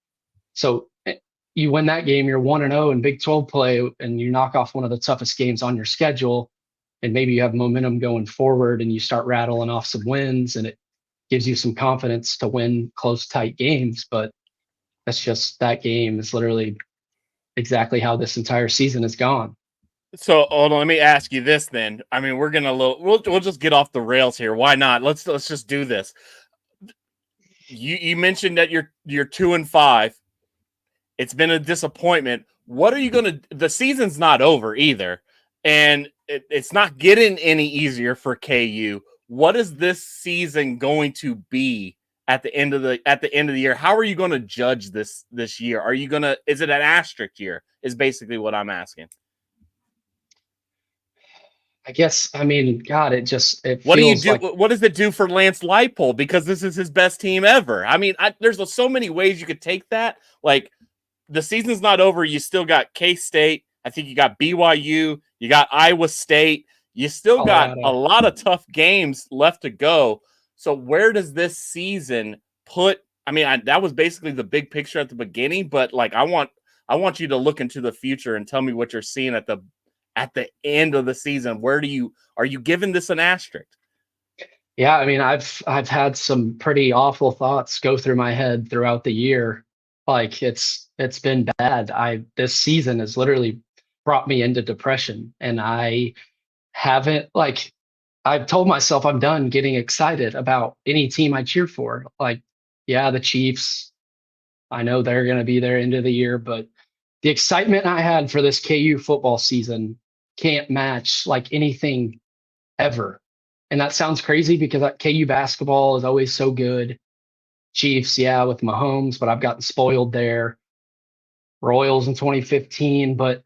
So you win that game, you're 1-0 in Big 12 play, and you knock off one of the toughest games on your schedule. And maybe you have momentum going forward and you start rattling off some wins, and it gives you some confidence to win close, tight games. But that's just, that game is literally exactly how this entire season has gone. So hold on, let me ask you this then. I mean, we'll just get off the rails here. Why not? Let's just do this. You mentioned that you're 2-5. It's been a disappointment. What are you gonna? The season's not over either, and it's not getting any easier for KU. What is this season going to be at the end of the year? How are you going to judge this year? Are you gonna? Is it an asterisk year? Is basically what I'm asking. I guess, I mean, God, it What do you feels do? like, What does it do for Lance Leipold? Because this is his best team ever. I mean, there's so many ways you could take that. Like, the season's not over. You still got K-State. I think you got BYU. You got Iowa State. You still got Colorado. a lot of tough games left to go. So where does this season put? I mean, that was basically the big picture at the beginning, but like I want you to look into the future and tell me what you're seeing at the end of the season. Are you giving this an asterisk? Yeah, I mean, I've had some pretty awful thoughts go through my head throughout the year. Like it's been bad. This season has literally brought me into depression, and I haven't like I've told myself I'm done getting excited about any team I cheer for. Like, yeah, the Chiefs, I know they're going to be there end of the year, but the excitement I had for this KU football season can't match like anything ever. And that sounds crazy because KU basketball is always so good. Chiefs, yeah, with Mahomes, but I've gotten spoiled there. Royals in 2015, but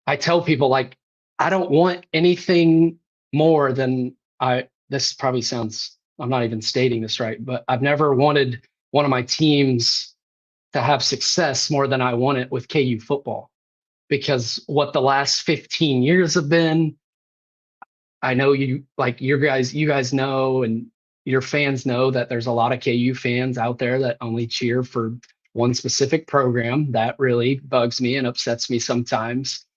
I tell people like I don't want anything more than this probably sounds I'm not even stating this right, but I've never wanted one of my teams to have success more than I want it with KU football because what the last 15 years have been, I know you guys know, and your fans know that there's a lot of KU fans out there that only cheer for one specific program. That really bugs me and upsets me sometimes.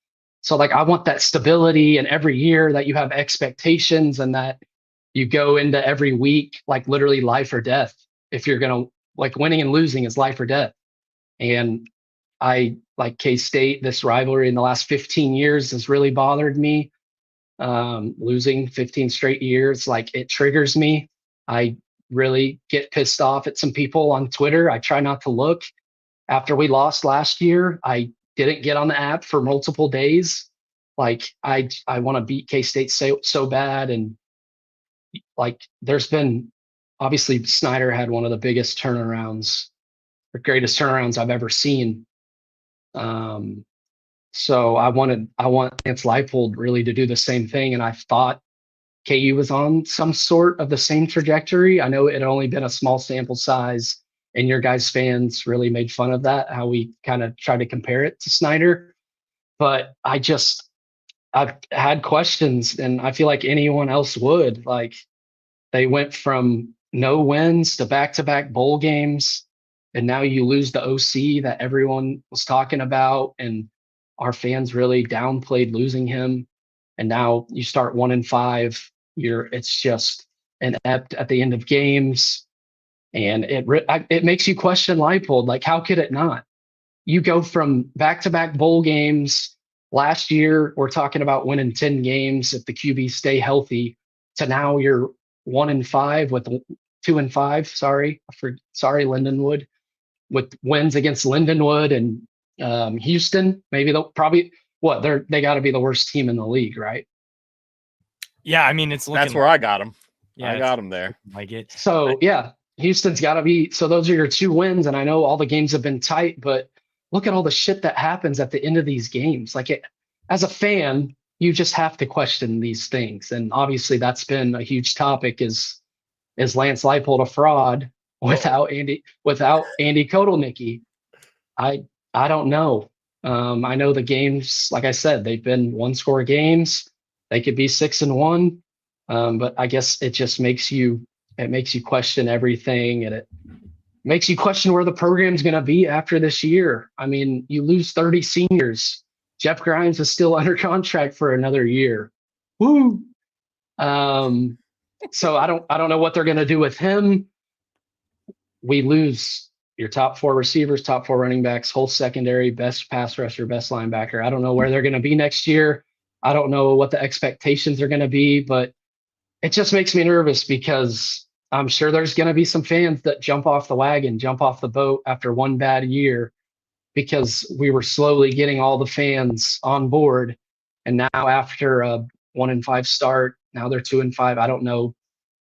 So like I want that stability, and every year that you have expectations and that you go into every week like literally life or death. If you're gonna like winning and losing is life or death. And I like K-State, this rivalry in the last 15 years has really bothered me. Losing 15 straight years, like it triggers me. I really get pissed off at some people on Twitter. I try not to look. After we lost last year, I didn't get on the app for multiple days. Like I want to beat K-State so bad. And like there's been obviously Snyder had one of the biggest turnarounds, the greatest turnarounds I've ever seen. So I want Lance Leipold really to do the same thing. And I thought KU was on some sort of the same trajectory. I know it had only been a small sample size, and your guys' fans really made fun of that, how we kind of tried to compare it to Snyder. But I've had questions, and I feel like anyone else would. Like they went from no wins to back-to-back bowl games, and now you lose the OC that everyone was talking about, and our fans really downplayed losing him. And now you start 1-5. It's just inept at the end of games, and it makes you question Leipold. Like, how could it not? You go from back-to-back bowl games. Last year, we're talking about winning 10 games if the QBs stay healthy. To now you're 1-5 with 2-5. Sorry, Lindenwood, with wins against Lindenwood and Houston. Maybe they'll probably they got to be the worst team in the league, right? Yeah, I mean it's looking. That's where I got them. Yeah, I got them there. Like it. So yeah, Houston's got to be. So those are your 2 wins, and I know all the games have been tight, but look at all the shit that happens at the end of these games. Like as a fan, you just have to question these things, and obviously that's been a huge topic. Is Lance Leipold a fraud without Andy Kotelnicki? I don't know. I know the games, like I said, they've been 1-score games. They could be 6-1, but I guess it just makes you question everything, and it makes you question where the program's going to be after this year. I mean, you lose 30 seniors. Jeff Grimes is still under contract for another year. Woo! So I don't know what they're going to do with him. We lose your top 4 receivers, top 4 running backs, whole secondary, best pass rusher, best linebacker. I don't know where they're going to be next year. I don't know what the expectations are going to be, but it just makes me nervous because I'm sure there's going to be some fans that jump off the wagon, jump off the boat after one bad year because we were slowly getting all the fans on board. And now after a 1-5 start, now they're 2-5. I don't know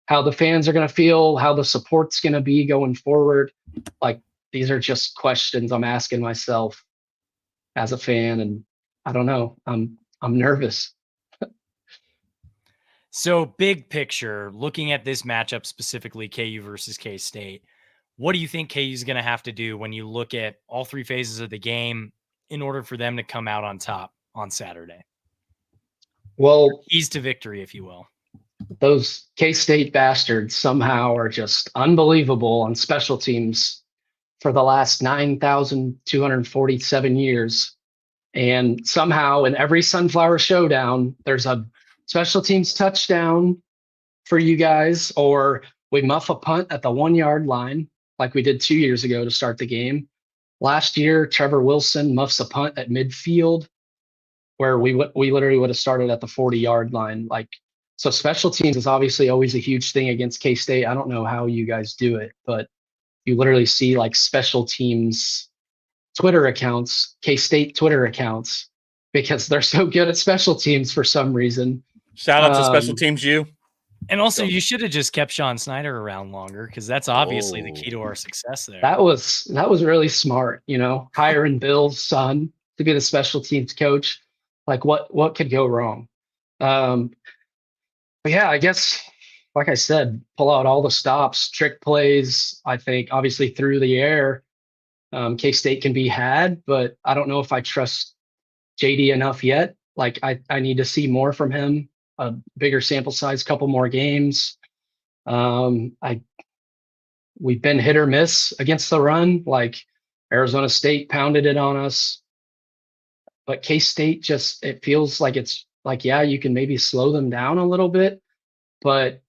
how the fans are going to feel, how the support's going to be going forward. Like, these are just questions I'm asking myself as a fan, and I don't know. I'm nervous. So big picture, looking at this matchup specifically, KU versus K-State, what do you think KU is going to have to do when you look at all 3 phases of the game in order for them to come out on top on Saturday? Well, keys to victory, if you will. Those K-State bastards somehow are just unbelievable on special teams for the last 9,247 years. And somehow in every Sunflower Showdown, there's a special teams touchdown for you guys, or we muff a punt at the 1 yard line like we did 2 years ago to start the game. Last year, Trevor Wilson muffs a punt at midfield where we literally would have started at the 40-yard line. Like, so special teams is obviously always a huge thing against K-State. I don't know how you guys do it, but you literally see like special teams Twitter accounts, K-State Twitter accounts, because they're so good at special teams for some reason. Shout out to Special Teams U. And also, you should have just kept Sean Snyder around longer, because that's obviously the key to our success there. That was really smart, hiring Bill's son to be the special teams coach. Like, what could go wrong? But yeah, I guess, like I said, pull out all the stops, trick plays. I think obviously through the air, K-State can be had, but I don't know if I trust JD enough yet. Like, I need to see more from him, a bigger sample size, couple more games. We've been hit or miss against the run. Like, Arizona State pounded it on us, but K-State just, it feels like it's like, yeah, you can maybe slow them down a little bit, but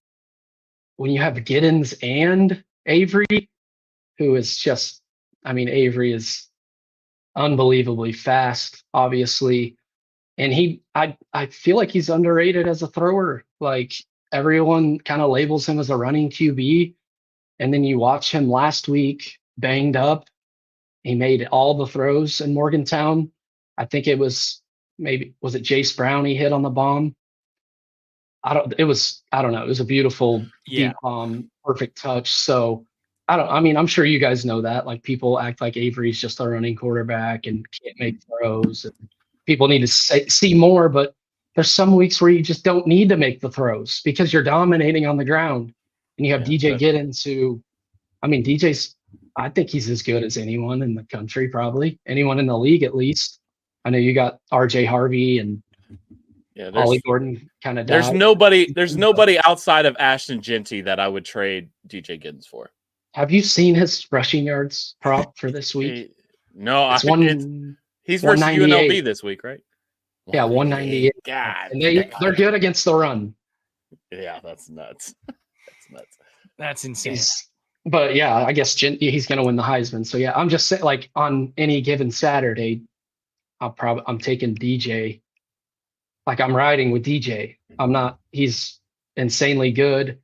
when you have Giddens and Avery, who is just, Avery is unbelievably fast, obviously. And I feel like he's underrated as a thrower. Like, everyone kind of labels him as a running QB. And then you watch him last week, banged up. He made all the throws in Morgantown. I think it was it Jace Brown he hit on the bomb? I don't know. It was a beautiful deep bomb, perfect touch. So I'm sure you guys know that. Like, people act like Avery's just a running quarterback and can't make throws. And people need to see more, but there's some weeks where you just don't need to make the throws because you're dominating on the ground. And you have DJ Giddens, who, DJ's, I think he's as good as anyone in the country, probably anyone in the league, at least. I know you got RJ Harvey and Ollie Gordon kind of. There's nobody outside of Ashton Genty that I would trade DJ Giddens for. Have you seen his rushing yards prop for this week? No, he's versus UNLV this week, right? Yeah, 198. God, and they're good against the run. Yeah, that's nuts. That's insane. But yeah, I guess he's going to win the Heisman. So yeah, I'm just saying, like, on any given Saturday, I'm taking DJ. Like, I'm riding with DJ. He's insanely good.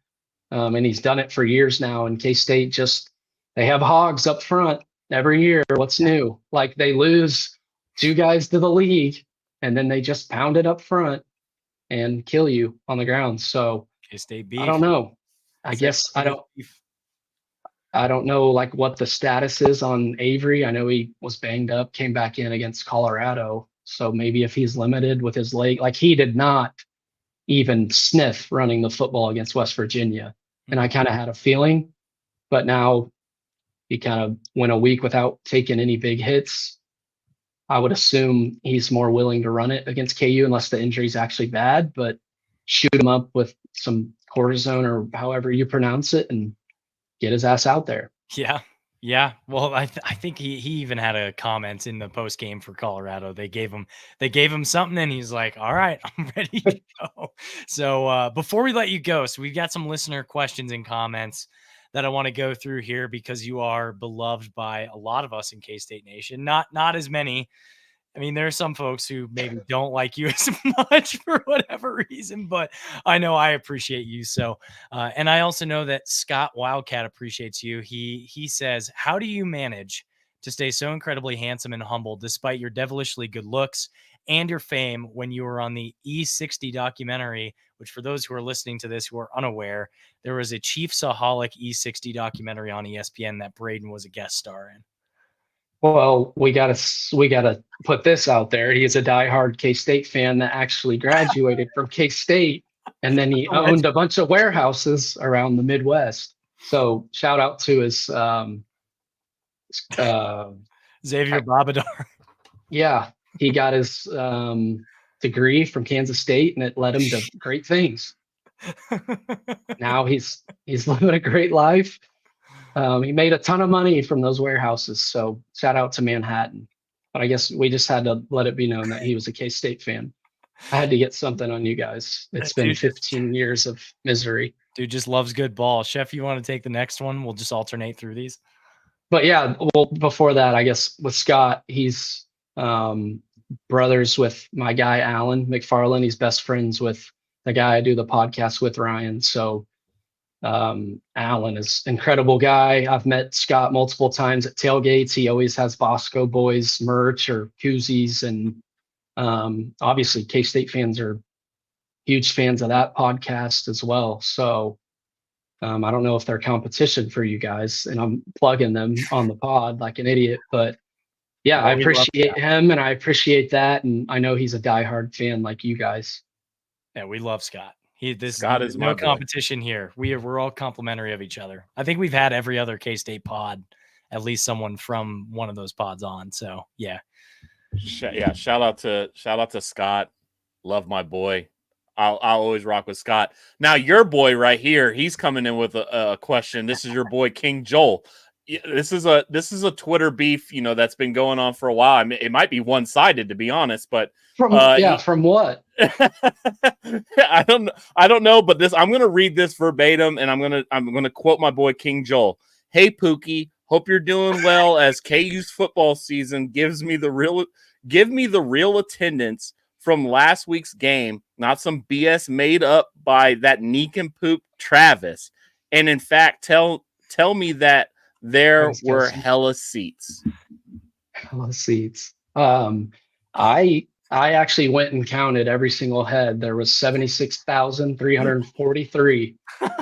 And he's done it for years now. And K-State they have hogs up front every year. What's new? Like, they lose 2 guys to the league and then they just pound it up front and kill you on the ground. So K-State beef. I don't know. I guess I don't know like what the status is on Avery. I know he was banged up, came back in against Colorado. So maybe if he's limited with his leg, like, he did not even sniff running the football against West Virginia. And I kind of had a feeling, but now he kind of went a week without taking any big hits. I would assume he's more willing to run it against KU unless the injury is actually bad, but shoot him up with some cortisone or however you pronounce it and get his ass out there. Yeah. Well, I think he even had a comment in the post game for Colorado. They gave him something and he's like, all right, I'm ready to go. So before we let you go, so we've got some listener questions and comments that I want to go through here because you are beloved by a lot of us in K-State Nation. Not as many. There are some folks who maybe don't like you as much for whatever reason, but I know I appreciate you. So, and I also know that Scott Wildcat appreciates you. He says, how do you manage to stay so incredibly handsome and humble despite your devilishly good looks and your fame when you were on the E60 documentary, which for those who are listening to this who are unaware, there was a Chiefs-aholic E60 documentary on ESPN that Braiden was a guest star in. Well, we gotta put this out there. He's a diehard K-State fan that actually graduated from K-State, and then he owned a bunch of warehouses around the Midwest. So shout out to his Xavier Bobadar. Yeah, he got his degree from Kansas State, and it led him to great things. Now he's living a great life. He made a ton of money from those warehouses. So shout out to Manhattan. But I guess we just had to let it be known that he was a K-State fan. I had to get something on you guys. It's been 15 years of misery. Dude just loves good ball. Chef, you want to take the next one? We'll just alternate through these. But yeah, well, before that, I guess with Scott, he's brothers with my guy Alan McFarland. He's best friends with the guy I do the podcast with, Ryan. So Alan is an incredible guy. I've met Scott multiple times at tailgates. He always has Bosco Boys merch or koozies, and obviously K-State fans are huge fans of that podcast as well. So I don't know if they're competition for you guys, and I'm plugging them on the pod like an idiot, but yeah, I appreciate him and I appreciate that. And I know he's a diehard fan like you guys. Yeah, we love Scott. Scott is no my competition here. We're all complimentary of each other. I think we've had every other K-State pod, at least someone from one of those pods on. So yeah. Shout out to Scott. Love my boy. I'll always rock with Scott. Now your boy right here, he's coming in with a question. This is your boy King Joel. This is a Twitter beef, that's been going on for a while. I mean, it might be one-sided, to be honest, but from what? I don't know, but I'm gonna read this verbatim, and I'm gonna quote my boy King Joel. Hey Pookie, hope you're doing well as KU's football season give me the real attendance from last week's game, not some BS made up by that neek and poop Travis. And in fact, tell me that there were hella seats. Hella seats. I actually went and counted every single head. There was 76,343.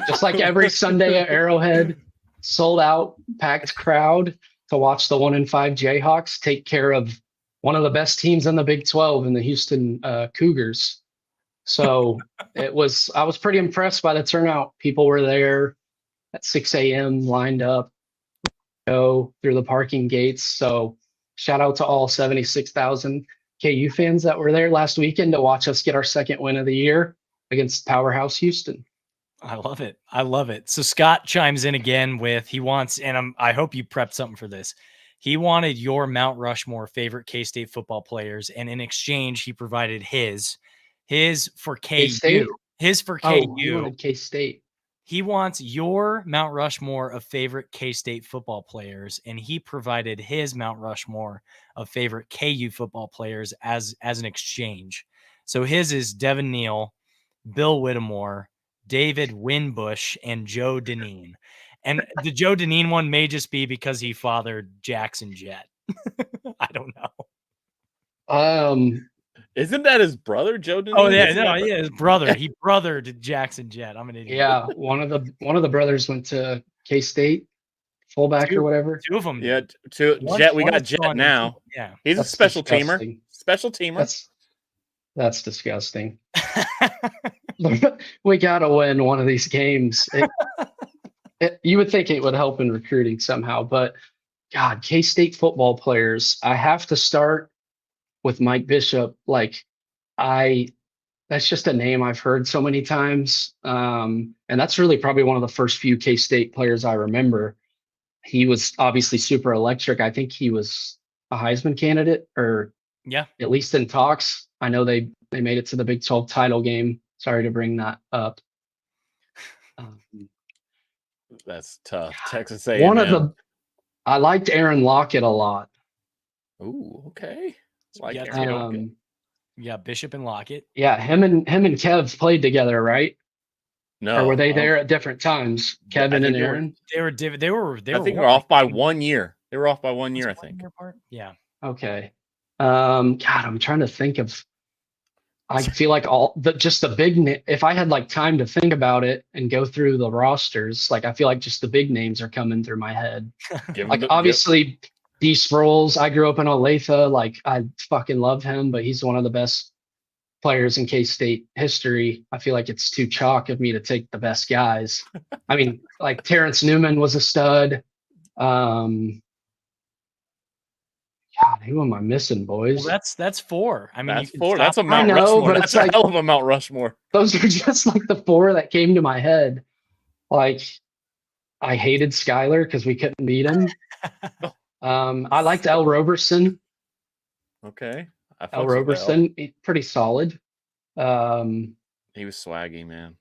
Just like every Sunday at Arrowhead, sold out, packed crowd to watch the 1-5 Jayhawks take care of one of the best teams in the Big 12 in the Houston Cougars. So I was pretty impressed by the turnout. People were there at 6 a.m. lined up, go through the parking gates. So shout out to all 76,000 KU fans that were there last weekend to watch us get our second win of the year against Powerhouse Houston. I love it. I love it. So Scott chimes in again with, he wants, and I hope you prepped something for this. He wanted your Mount Rushmore favorite K-State football players, and in exchange, he provided his for KU. K-State? His for Oh, KU. you wanted K-State. He wants your Mount Rushmore of favorite K-State football players, and he provided his Mount Rushmore of favorite KU football players as an exchange. So his is Devin Neal, Bill Whittemore, David Winbush, and Joe Deneen. And the Joe Deneen one may just be because he fathered Jackson Jett. I don't know. Isn't that his brother, Joe Deneen? Oh yeah, no, yeah, his brother. He brothered Jackson Jett. I'm an idiot. Yeah, one of the brothers went to K-State, fullback or whatever. Two of them. Yeah, Jett. We got Jett now. Yeah, he's a special teamer. Special teamer. That's disgusting. We gotta win one of these games. You would think it would help in recruiting somehow, but God, K-State football players. I have to start with Mike Bishop. That's just a name I've heard so many times. And that's really probably one of the first few K-State players I remember. He was obviously super electric. I think he was a Heisman candidate, or at least in talks. I know they made it to the Big 12 title game. Sorry to bring that up. That's tough. Texas A&M. I liked Aaron Lockett a lot. Ooh, okay. Bishop and Lockett. Yeah, him and Kev played together, right? No, or were they there at different times? Kevin and Aaron. They were. I think they're off by 1 year. They were off by 1 year. I think. Yeah. Okay. God, I'm trying to think of. I feel like just the big. If I had time to think about it and go through the rosters, I feel like just the big names are coming through my head. Obviously, D. Sproles. I grew up in Olathe. I fucking love him, but he's one of the best players in K-State history. I feel like it's too chalk of me to take the best guys. I mean, Terrence Newman was a stud. God, who am I missing, boys? Well, that's four. I mean, that's four. That's a Mount Rushmore. That's a hell of a Mount Rushmore. Those are just the four that came to my head. I hated Skyler because we couldn't beat him. I liked L. Roberson. Okay. L. Roberson, pretty solid. He was swaggy, man.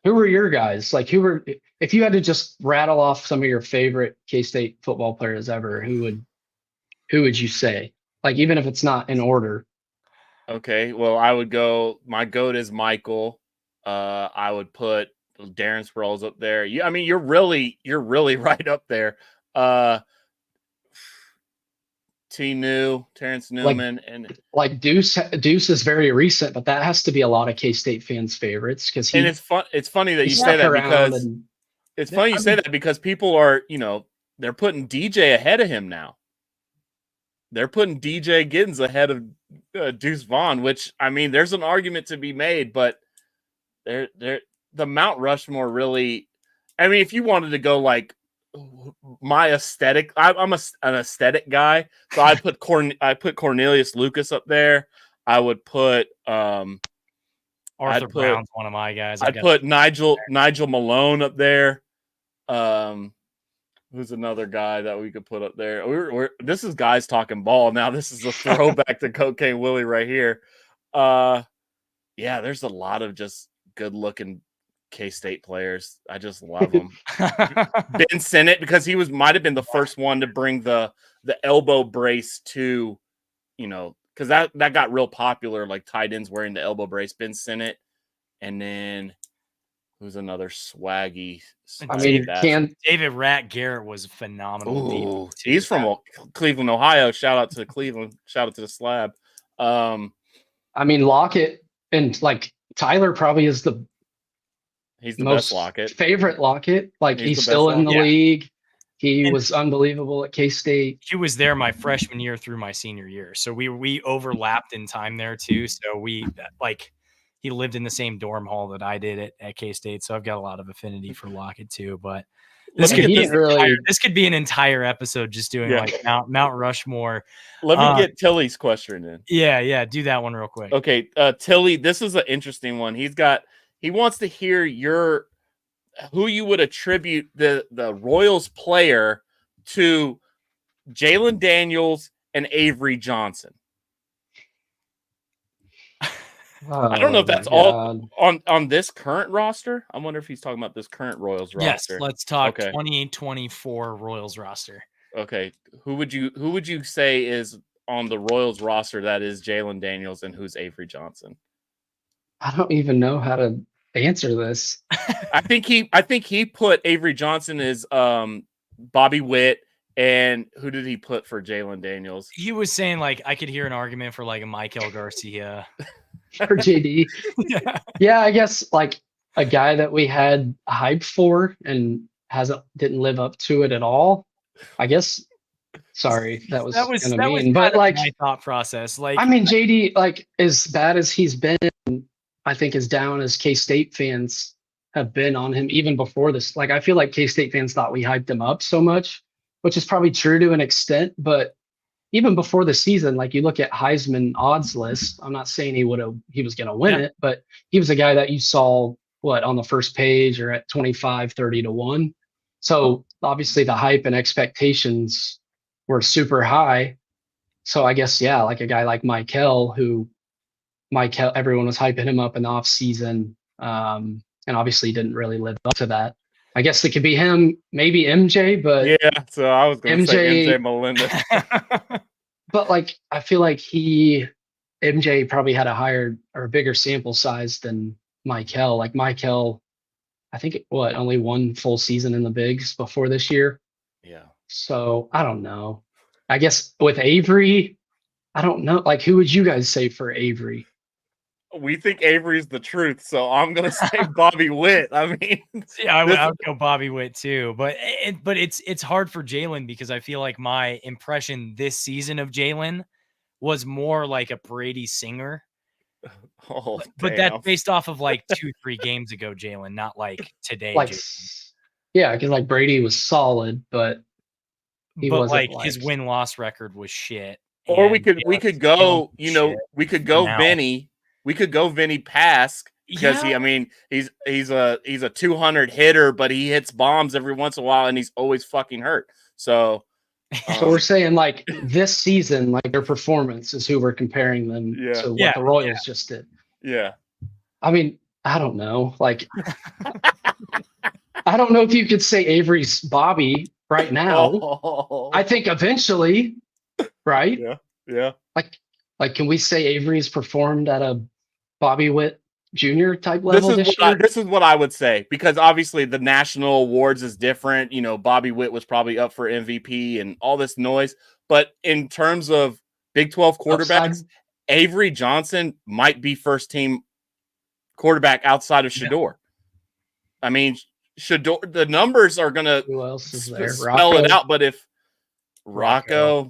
Who were your guys? Like, if you had to just rattle off some of your favorite K-State football players ever, who would you say? Like, even if it's not in order. Okay, well, I would go. My goat is Michael. I would put Darren Sproles up there. I mean, you're really right up there. Terrence Newman, and Like Deuce is very recent, but that has to be a lot of K-State fans' favorites because it's fun. It's funny that you say that because it's funny you say that because people are, they're putting DJ ahead of him now. They're putting DJ Giddens ahead of Deuce Vaughn, which, I mean, there's an argument to be made, but the Mount Rushmore really, I mean, if you wanted to go like my aesthetic, I'm an aesthetic guy, so I put Cornelius Lucas up there. I would put Arthur Brown's one of my guys. I'd put Nigel Malone up there. Who's another guy that we could put up there? This is guys talking ball. Now this is a throwback to Cocaine Willie right here. Yeah, there's a lot of just good looking K-State players. I just love them. Ben Sinnott, because he might have been the first one to bring the elbow brace to, because that got real popular, like tight ends wearing the elbow brace. Ben Sinnott, and then who's another swaggy? I mean, David Rat Garrett was phenomenal. He's from Cleveland, Ohio. Shout out to Cleveland. Shout out to the Slab. I mean, Lockett and like Tyler probably is he's the most best Lockett. Favorite Lockett. Like he's still in the league. He was unbelievable at K-State. He was there my freshman year through my senior year, so we overlapped in time there too. So he lived in the same dorm hall that I did at K-State, so I've got a lot of affinity for Lockett too. But this could be an entire episode just doing like Mount Rushmore. Let me get Tilly's question in. Yeah, do that one real quick. Okay, Tilly, this is an interesting one. He wants to hear who you would attribute the Royals player to Jalen Daniels and Avery Johnson. I don't know if that's all on this current roster. I wonder if he's talking about this current Royals roster. Yes, let's talk 2024 Royals roster. Okay, who would you say is on the Royals roster that is Jalen Daniels and who's Avery Johnson? I don't even know how to answer this. I think he put Avery Johnson as Bobby Witt, and who did he put for Jalen Daniels? He was saying like I could hear an argument for like a Michael Garcia. For JD. Yeah, I guess like a guy that we had hype for and didn't live up to it at all. I guess. Sorry, that was mean, but like my thought process. Like, I mean, JD, like as bad as he's been, I think as down as K-State fans have been on him even before this. Like, I feel like K-State fans thought we hyped him up so much, which is probably true to an extent, but even before the season, like you look at Heisman odds list, I'm not saying he was going to win it, but he was a guy that you saw on the first page or at 25-30 to 1. So obviously the hype and expectations were super high. So I guess, like a guy like Michael, everyone was hyping him up in the off season. And obviously didn't really live up to that. I guess it could be him, maybe MJ, but so I was going to say MJ Melinda. But like, I feel like MJ probably had a higher or bigger sample size than Michael. Like Michael, I think only one full season in the bigs before this year. Yeah. So I don't know. I guess with Avery, I don't know. Like, who would you guys say for Avery? We think Avery's the truth, so I'm gonna say Bobby Witt. I mean, I would go Bobby Witt too, but it's hard for Jalen because I feel like my impression this season of Jalen was more like a Brady Singer. But that's based off of like 2-3 games ago, Jalen, not like today. Like, because like Brady was solid, but like his win-loss record was shit. Or we could go Vinny. We could go Vinny Pask because he's a 200 hitter, but he hits bombs every once in a while and he's always fucking hurt. So we're saying like this season, like their performance is who we're comparing them to what the Royals just did. Yeah. I mean, I don't know. Like, I don't know if you could say Avery's Bobby right now. Oh. I think eventually, right? Yeah. Like, can we say Avery's performed at a Bobby Witt Jr. type level this year? This is what I would say, because obviously the national awards is different. You know, Bobby Witt was probably up for MVP and all this noise. But in terms of Big 12 quarterbacks, Upside? Avery Johnson might be first team quarterback outside of Shador. I mean, Shador, the numbers are going to Who else is there? spell it out. But if Rocco's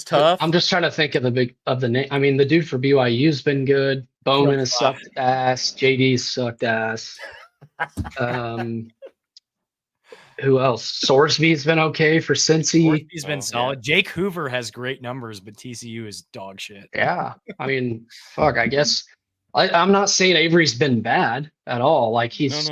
tough. I'm just trying to think of the name. I mean, the dude for BYU's been good. Bowman has sucked ass. JD's sucked ass. Who else? Sorsby's been okay for Cincy. Sorsby's been solid. Yeah. Jake Hoover has great numbers, but TCU is dog shit. Yeah. I mean, fuck, I guess I'm not saying Avery's been bad at all. Like he's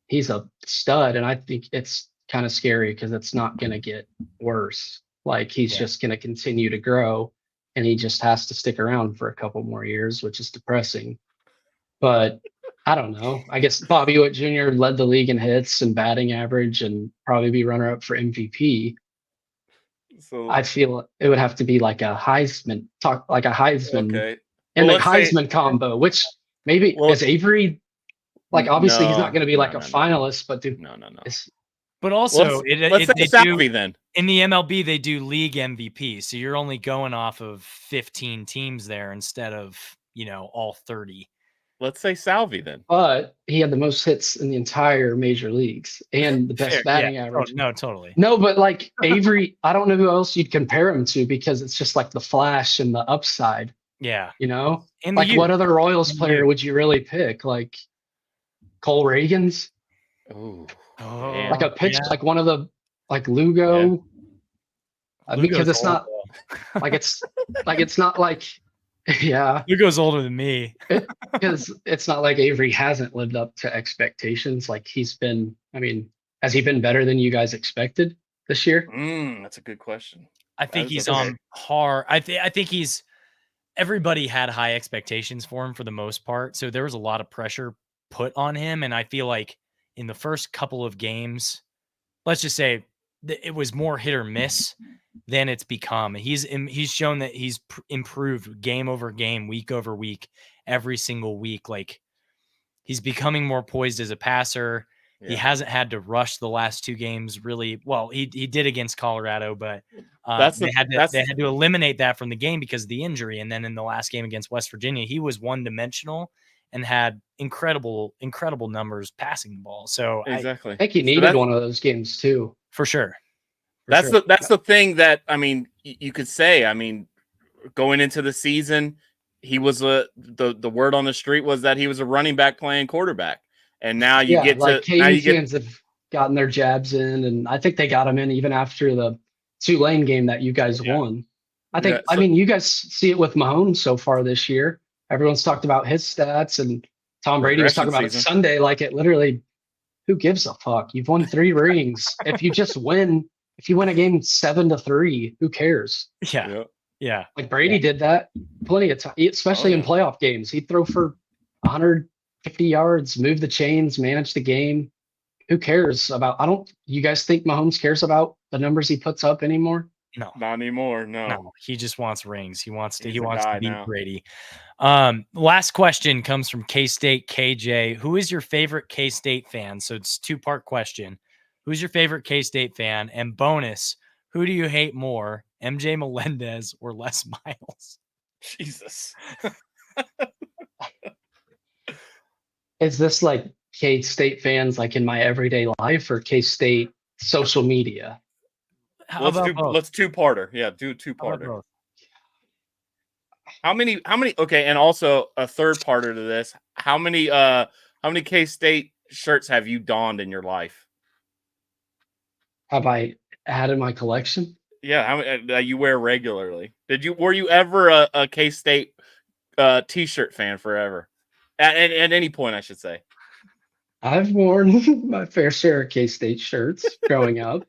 he's a stud, and I think it's kind of scary because it's not going to get worse. Like he's just going to continue to grow, and he just has to stick around for a couple more years, which is depressing. But I don't know. I guess Bobby Witt Jr. led the league in hits and batting average, and probably be runner-up for MVP. So I feel it would have to be like a Heisman and the Heisman combo, which maybe is Avery. Like obviously he's not going to be like a finalist, but dude, no. But also, let's say Salvi then. In the MLB, they do league MVP, so you're only going off of 15 teams there instead of all 30. Let's say Salvi then. But he had the most hits in the entire major leagues and the best batting average. No, totally. No, but like Avery, I don't know who else you'd compare him to because it's just like the flash and the upside. Yeah. And like what other Royals player would you really pick? Like Cole Reagans? Oh, like a pitch, like one of the like Lugo. Because it's not like it's not like Lugo's older than me. Because it's not like Avery hasn't lived up to expectations. Like he's been. I mean, has he been better than you guys expected this year? That's a good question. I think he's on par. I think he's. Everybody had high expectations for him for the most part, so there was a lot of pressure put on him, and I feel like in the first couple of games, let's just say it was more hit or miss than it's become. He's shown that he's improved game over game, week over week, every single week. Like he's becoming more poised as a passer. Yeah. He hasn't had to rush the last two games really. Well, he did against Colorado, but they had to eliminate that from the game because of the injury. And then in the last game against West Virginia, he was one-dimensional and had incredible numbers passing the ball. So exactly, I think he needed one of those games too, for sure. That's the thing that you could say. I mean, going into the season, he was the word on the street was that he was a running back playing quarterback, and now you get fans have gotten their jabs in, and I think they got him in even after the Tulane game that you guys won. I think. I mean, you guys see it with Mahomes so far this year. Everyone's talked about his stats, and Tom Brady was talking about it Sunday. Like it literally, who gives a fuck? You've won 3 rings. If you just win, if you win a game 7-3, who cares? Yeah. Like Brady did that plenty of time, especially in playoff games. He'd throw for 150 yards, move the chains, manage the game. Who cares about? You guys think Mahomes cares about the numbers he puts up anymore? No, not anymore. No, he just wants rings. He wants to beat Brady. Last question comes from K-State KJ. Who is your favorite K-State fan? So it's 2-part question. Who's your favorite K-State fan? And bonus, who do you hate more, MJ Melendez or Les Miles? Jesus. Is this like K-State fans like in my everyday life or K-State social media? Let's two-parter. Yeah, do two-parter. How many okay, and also a third parter to this. How many K-State shirts have you donned in your life? Have I had in my collection? Yeah, how many that you wear regularly? Were you ever a K-State t-shirt fan forever? At any point, I should say. I've worn my fair share of K-State shirts growing up.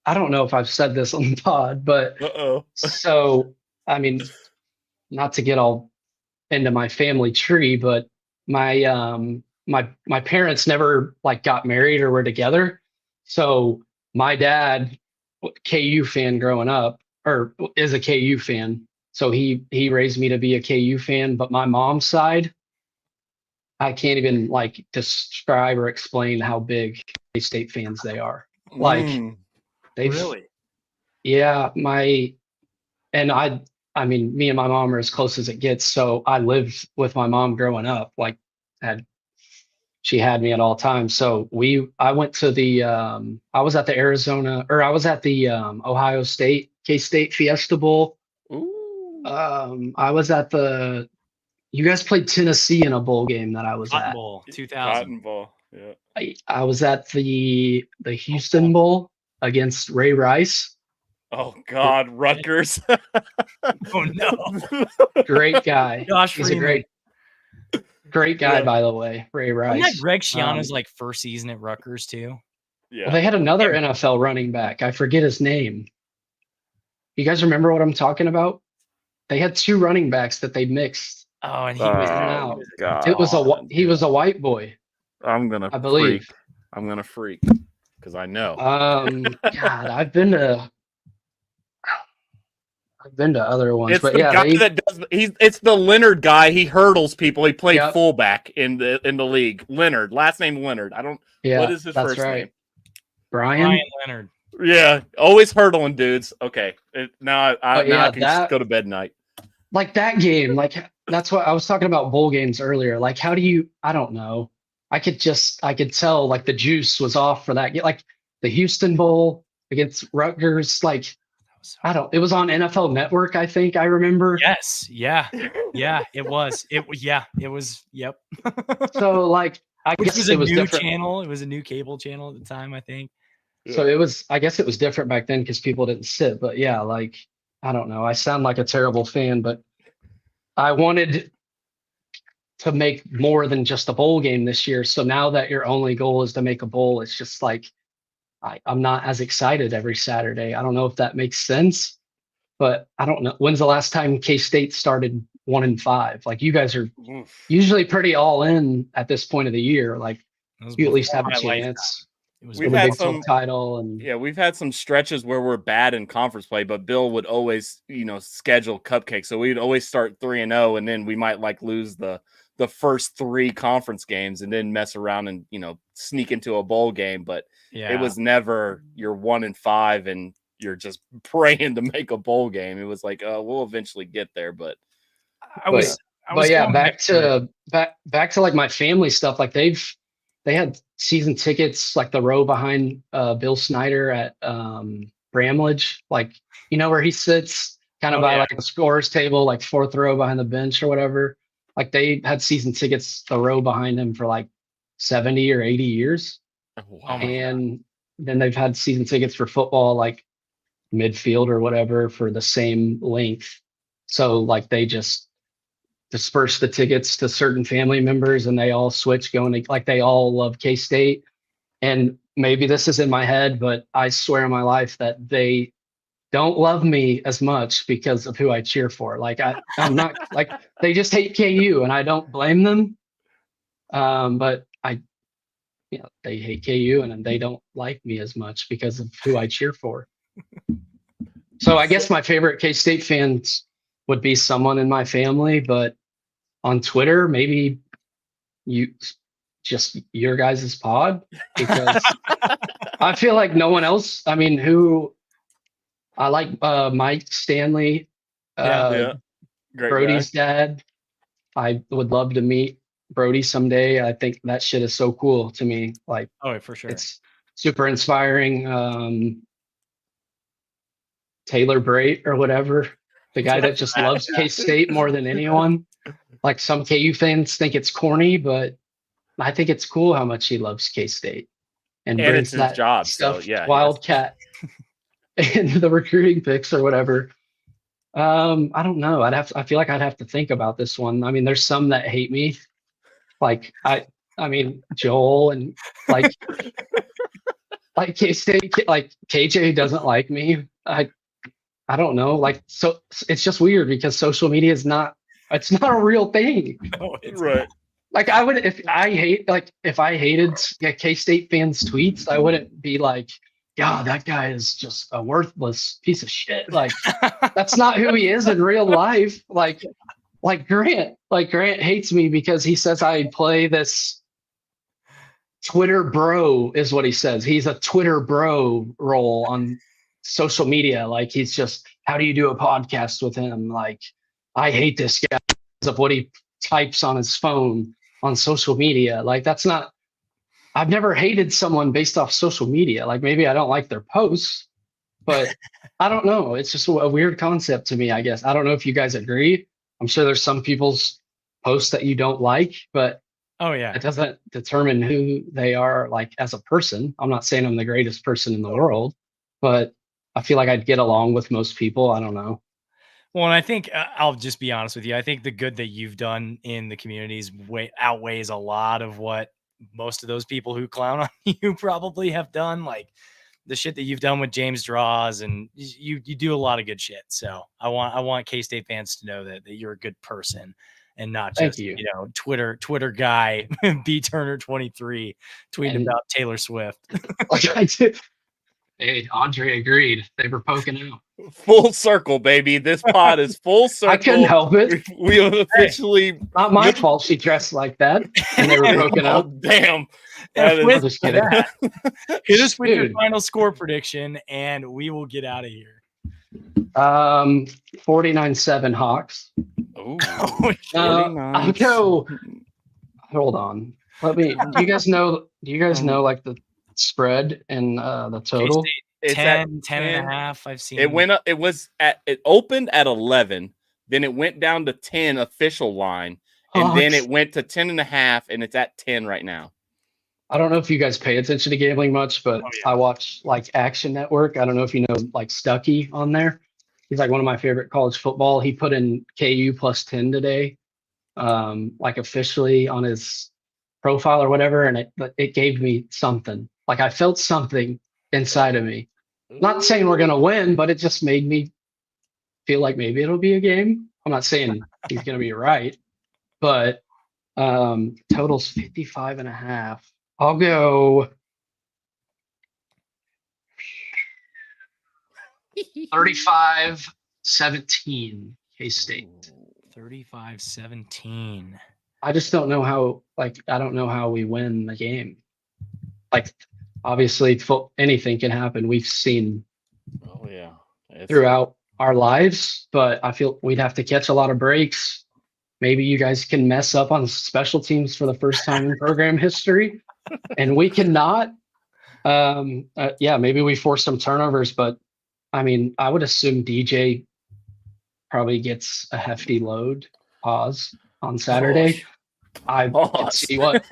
I don't know if I've said this on the pod, but so, I mean, not to get all into my family tree, but my my parents never like got married or were together. So my dad, KU fan growing up, or is a KU fan. So he raised me to be a KU fan, but my mom's side, I can't even like describe or explain how big K-State fans they are. Like they've Really? yeah, and I mean, me and my mom are as close as it gets. So I lived with my mom growing up. Like, she had me at all times. So I went to I was at the I was at the Ohio State K-State Fiesta Bowl. Ooh. I was at you guys played Tennessee in a bowl game that I was Cotton at. Bowl 2000. Cotton Bowl. Yeah. I was at the Houston Bowl against Ray Rice. Oh God, Rutgers. Oh no. Great guy. Josh He's a Freeman. great guy, Yeah. by the way, Ray Wasn't Rice. that Greg Schiano's like first season at Rutgers too? Yeah. Well, they had another NFL running back. I forget his name. You guys remember what I'm talking about? They had two running backs that they mixed. Oh, and he was in and out. God. He was a white boy, I'm gonna I believe. freak. I'm gonna freak because I know. God, I've been to other ones, It's but the yeah, guy that does. It's the Leonard guy. He hurdles people. He played Yep. fullback in the league. Leonard, last name Leonard. I don't. yeah, What is his that's first right. name? Brian. Ryan Leonard. Yeah, always hurdling dudes. Okay, now I But yeah, can just go to bed night. Like that game, like that's what I was talking about bowl games earlier. Like, how do you? I don't know. I could tell like the juice was off for that game. Like the Houston Bowl against Rutgers. Like it was on NFL Network. I think I remember. Yes. Yeah. Yeah. It was. It was. Yep. So like I Which guess was it a was new different. channel. It was a new cable channel at the time, I think. So it was. I guess it was different back then because people didn't sit. But yeah, like I don't know. I sound like a terrible fan, but I wanted to make more than just a bowl game this year. So now that your only goal is to make a bowl, it's just like I'm not as excited every Saturday. I don't know if that makes sense, but I don't know. When's the last time K-State started 1-5? Like you guys are usually pretty all in at this point of the year. Like you at least have a chance. It was We've for the had Big 12 some title and Yeah, we've had some stretches where we're bad in conference play, but Bill would always, schedule cupcakes. So we'd always start 3-0, and then we might like lose the first 3 conference games and then mess around and sneak into a bowl game. But it was never you're 1-5 and you're just praying to make a bowl game. It was like, we'll eventually get there. But back to like my family stuff. Like they had season tickets, like the row behind Bill Snyder at Bramlage, like where he sits kind of by like the scorers table, like 4th row behind the bench or whatever. Like they had season tickets, the row behind him for like 70 or 80 years. Wow. And then they've had season tickets for football, like midfield or whatever, for the same length. So like they just disperse the tickets to certain family members and they all switch going to, like they all love K-State. And maybe this is in my head, but I swear on my life that they don't love me as much because of who I cheer for. Like I'm not like they just hate KU and I don't blame them. But they hate KU and they don't like me as much because of who I cheer for. So I guess my favorite K-State fans would be someone in my family, but on Twitter, maybe your guys' pod, because I feel like no one else. I mean, who I like Mike Stanley, Great Brody's guy. dad. I would love to meet Brody someday. I think that shit is so cool to me. Like, for sure. it's super inspiring. Taylor Brait or whatever, the guy that just loves K-State more than anyone. Like some KU fans think it's corny, but I think it's cool how much he loves K-State and brings it's his that job, stuff, so, yeah, Wildcat and the recruiting picks or whatever. I don't know. I feel like I'd have to think about this one. I mean, there's some that hate me. Like I mean, Joel and like K-State, like KJ doesn't like me. I don't know. Like, so it's just weird because social media is not It's not a real thing. No, it's Right. Like I would, if I hated K-State fans' tweets, I wouldn't be like, yeah, that guy is just a worthless piece of shit. Like that's not who he is in real life. Like Grant hates me because he says I play this Twitter bro is what he says. He's a Twitter bro role on social media. Like he's just, how do you do a podcast with him? Like I hate this guy because of what he types on his phone on social media. Like that's not, I've never hated someone based off social media. Like maybe I don't like their posts, but I don't know. It's just a weird concept to me, I guess. I don't know if you guys agree. I'm sure there's some people's posts that you don't like, but oh yeah. it doesn't determine who they are like as a person. I'm not saying I'm the greatest person in the world, but I feel like I'd get along with most people. I don't know. Well, and I think I'll just be honest with you. I think the good that you've done in the communities outweighs a lot of what most of those people who clown on you probably have done. Like the shit that you've done with James Draws, and you do a lot of good shit. So I want K-State fans to know that you're a good person and not just you know Twitter guy B Turner 23 tweeting about Taylor Swift. Like I did. Hey, Andre agreed. They were poking out. Full circle, baby. This pod is full circle. I couldn't help it. We have officially Not my fault she dressed like that. And they were poking oh, out. damn. And That with is, just kidding. that, hit us with your Dude. final score prediction, and we will get out of here. 49-7 Hawks. Ooh, I'll go. Hold on. Let me. Do you guys know like the spread and the total? K-State, It's 10, at 10 and 10. a half. I've seen it went up. It opened at 11, then it went down to 10 official line, and then it went to 10 and a half, and it's at 10 right now. I don't know if you guys pay attention to gambling much, but I watch like Action Network. I don't know if you know like Stuckey on there. He's like one of my favorite college football. He put in KU plus 10 today, like officially on his profile or whatever, and it gave me something. Like I felt something inside of me. Not saying we're gonna win, but it just made me feel like maybe it'll be a game. I'm not saying he's gonna be right, but total's 55.5. I'll go 35-17 K-State. 35-17. I just don't know how, like, I don't know how we win the game. Like, obviously, anything can happen. We've seen throughout our lives, but I feel we'd have to catch a lot of breaks. Maybe you guys can mess up on special teams for the first time in program history, and we cannot. Maybe we force some turnovers, but I mean, I would assume DJ probably gets a hefty load. Pause on Saturday. I can see what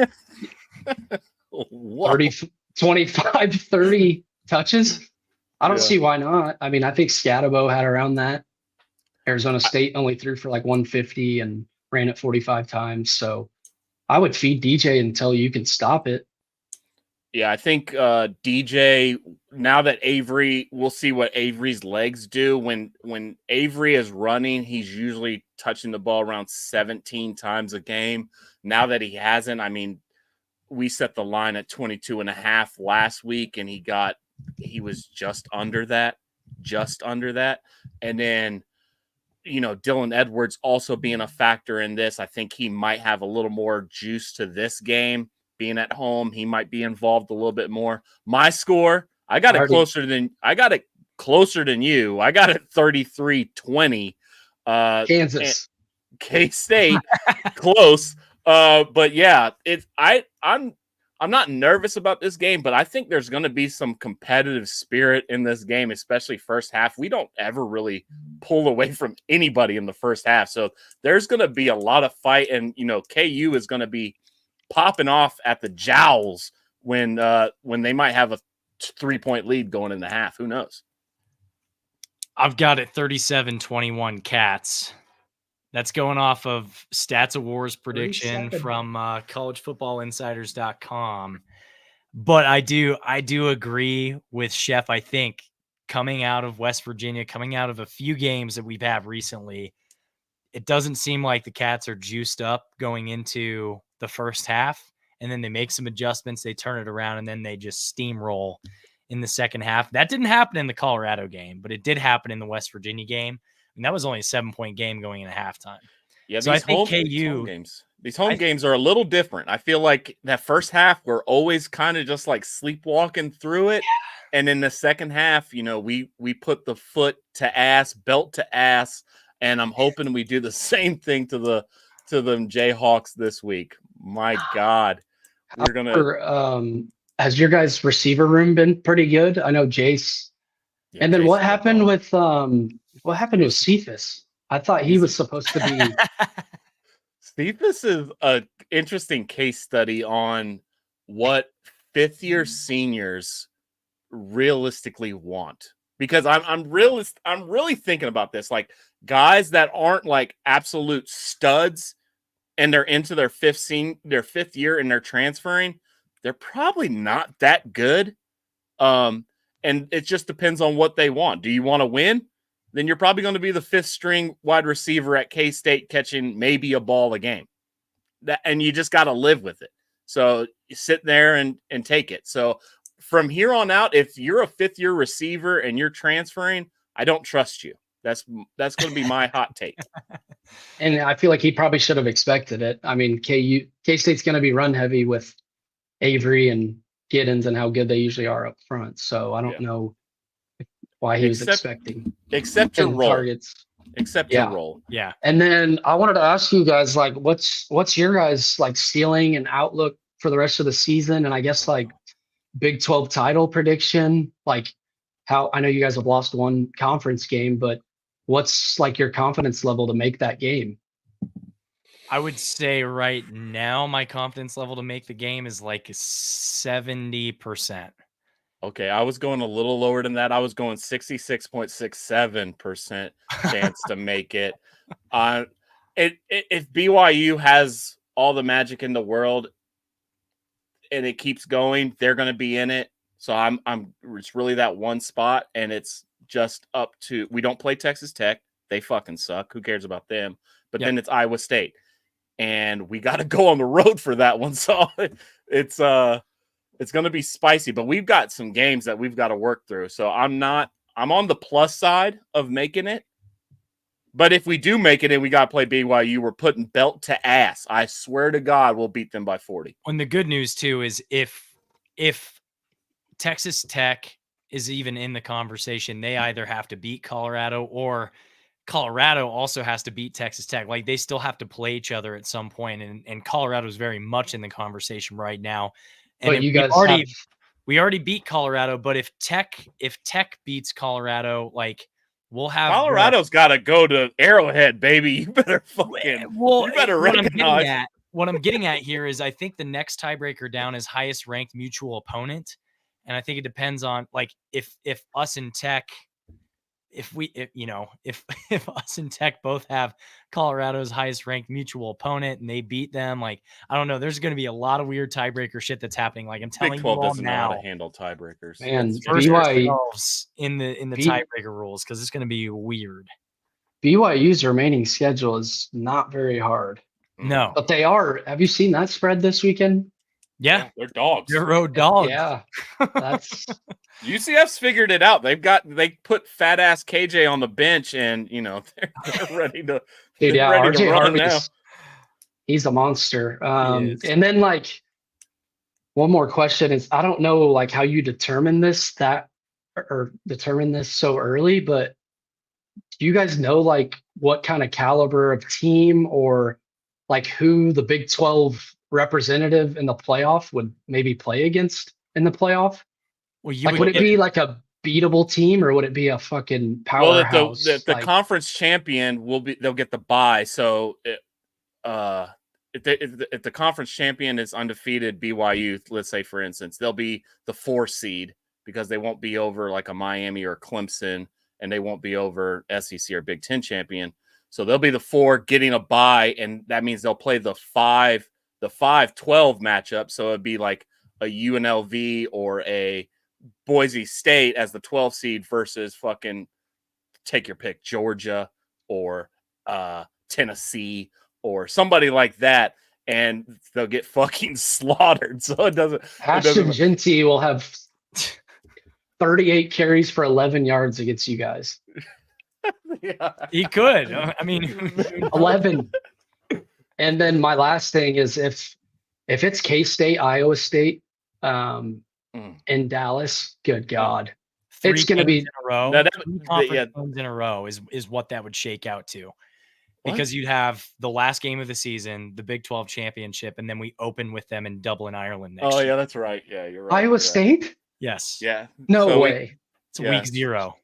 25, 30 touches. I don't see why not. I mean, I think Scatabo had around that. Arizona State only threw for like 150 and ran it 45 times. So I would feed DJ until you can stop it. Yeah, I think DJ, now that Avery, we'll see what Avery's legs do. When Avery is running, he's usually touching the ball around 17 times a game. Now that he hasn't, I mean, we set the line at 22.5 last week, and he was just under that. And then, you know, Dylan Edwards also being a factor in this. I think he might have a little more juice to this game. Being at home, he might be involved a little bit more. My score, I got it closer than you. I got it 33-20. Kansas. K-State close. But yeah, I'm not nervous about this game, but I think there's going to be some competitive spirit in this game, especially first half. We don't ever really pull away from anybody in the first half. So there's going to be a lot of fight, and you know, KU is going to be popping off at the jowls when they might have a 3-point lead going in the half. Who knows? I've got it 37-21 Cats. That's going off of Stats Awards prediction from collegefootballinsiders.com. But I do agree with Chef. I think coming out of West Virginia, coming out of a few games that we've had recently, it doesn't seem like the Cats are juiced up going into the first half, and then they make some adjustments, they turn it around, and then they just steamroll in the second half. That didn't happen in the Colorado game, but it did happen in the West Virginia game. And that was only a 7-point game going into halftime. Yeah, so I think KU these home games are a little different. I feel like that first half we're always kind of just like sleepwalking through it, and in the second half, we put the foot to ass, belt to ass, and I'm hoping we do the same thing to them Jayhawks this week. My God, we're gonna. Has your guys' receiver room been pretty good? I know Jace. Yeah, and then Jace what happened with Cephas? I thought he was supposed to be. Cephas is an interesting case study on what fifth-year seniors realistically want. Because I'm really thinking about this. Like guys that aren't like absolute studs and they're into their fifth year and they're transferring, they're probably not that good. And it just depends on what they want. Do you want to win? Then you're probably going to be the fifth string wide receiver at K-State catching maybe a ball a game. And you just got to live with it. So you sit there and take it. So from here on out, if you're a fifth-year receiver and you're transferring, I don't trust you. That's going to be my hot take. And I feel like he probably should have expected it. I mean, K-State's going to be run heavy with Avery and Giddens and how good they usually are up front. So I don't know why he was expecting. Except your role. Targets. Except your role. Yeah. And then I wanted to ask you guys, like, what's your guys' like ceiling and outlook for the rest of the season? And I guess like Big 12 title prediction, like how I know you guys have lost one conference game, but what's like your confidence level to make that game? I would say right now my confidence level to make the game is like 70%. Okay, I was going a little lower than that. I was going 66.67% chance to make it. If BYU has all the magic in the world and it keeps going, they're going to be in it. So it's really that one spot, and it's just up to. We don't play Texas Tech. They fucking suck. Who cares about them? But then it's Iowa State, and we got to go on the road for that one. So it's going to be spicy, but we've got some games that we've got to work through. So I'm on the plus side of making it. But if we do make it and we got to play BYU, we're putting belt to ass. I swear to God, we'll beat them by 40. And the good news too is if Texas Tech is even in the conversation, they either have to beat Colorado or Colorado also has to beat Texas Tech. Like they still have to play each other at some point. And Colorado is very much in the conversation right now. And but you guys we already beat Colorado, but if Tech beats Colorado, like we'll have Colorado's got to go to Arrowhead, baby. You better you better recognize. What I'm getting at here is I think the next tiebreaker down is highest ranked mutual opponent, and I think it depends on like if us and Tech. If us and Tech both have Colorado's highest ranked mutual opponent and they beat them, like, I don't know, there's going to be a lot of weird tiebreaker shit that's happening. Like I'm telling Big you 12 all doesn't know now, how to handle tiebreakers. Man, BYU in the tiebreaker rules because it's going to be weird. BYU's remaining schedule is not very hard. No, but they are. Have you seen that spread this weekend? Yeah, they're dogs. They're road dogs. Yeah, that's UCF's figured it out. They put fat ass KJ on the bench, and they're ready to. Dude, yeah, ready RJ to run now. He's a monster. And then like one more question is, I don't know like how you determine this so early, but do you guys know like what kind of caliber of team or like who the Big 12 representative in the playoff would maybe play against in the playoff? Well, would it be like a beatable team or would it be a fucking powerhouse? Well, the conference champion they'll get the bye. So if the conference champion is undefeated, BYU, let's say for instance, they'll be the 4 seed because they won't be over like a Miami or Clemson, and they won't be over SEC or Big 10 champion. So they'll be the 4 getting a bye, and that means they'll play the 5-12 matchup. So it'd be like a UNLV or a Boise State as the 12 seed versus fucking take your pick, Georgia or Tennessee or somebody like that, and they'll get fucking slaughtered. So it doesn't. Ashton Genty will have 38 carries for 11 yards against you guys. Yeah. He could. I mean, 11. And then my last thing is if it's K-State, Iowa State, in Dallas, good God. It's going to be in a row. That- Three conference wins in a row is what that would shake out to. Because you'd have the last game of the season, the Big 12 championship, and then we open with them in Dublin, Ireland next year. Yeah, that's right. Yeah, you're right. Iowa State? Yes. Yeah. No So way. It's week 0.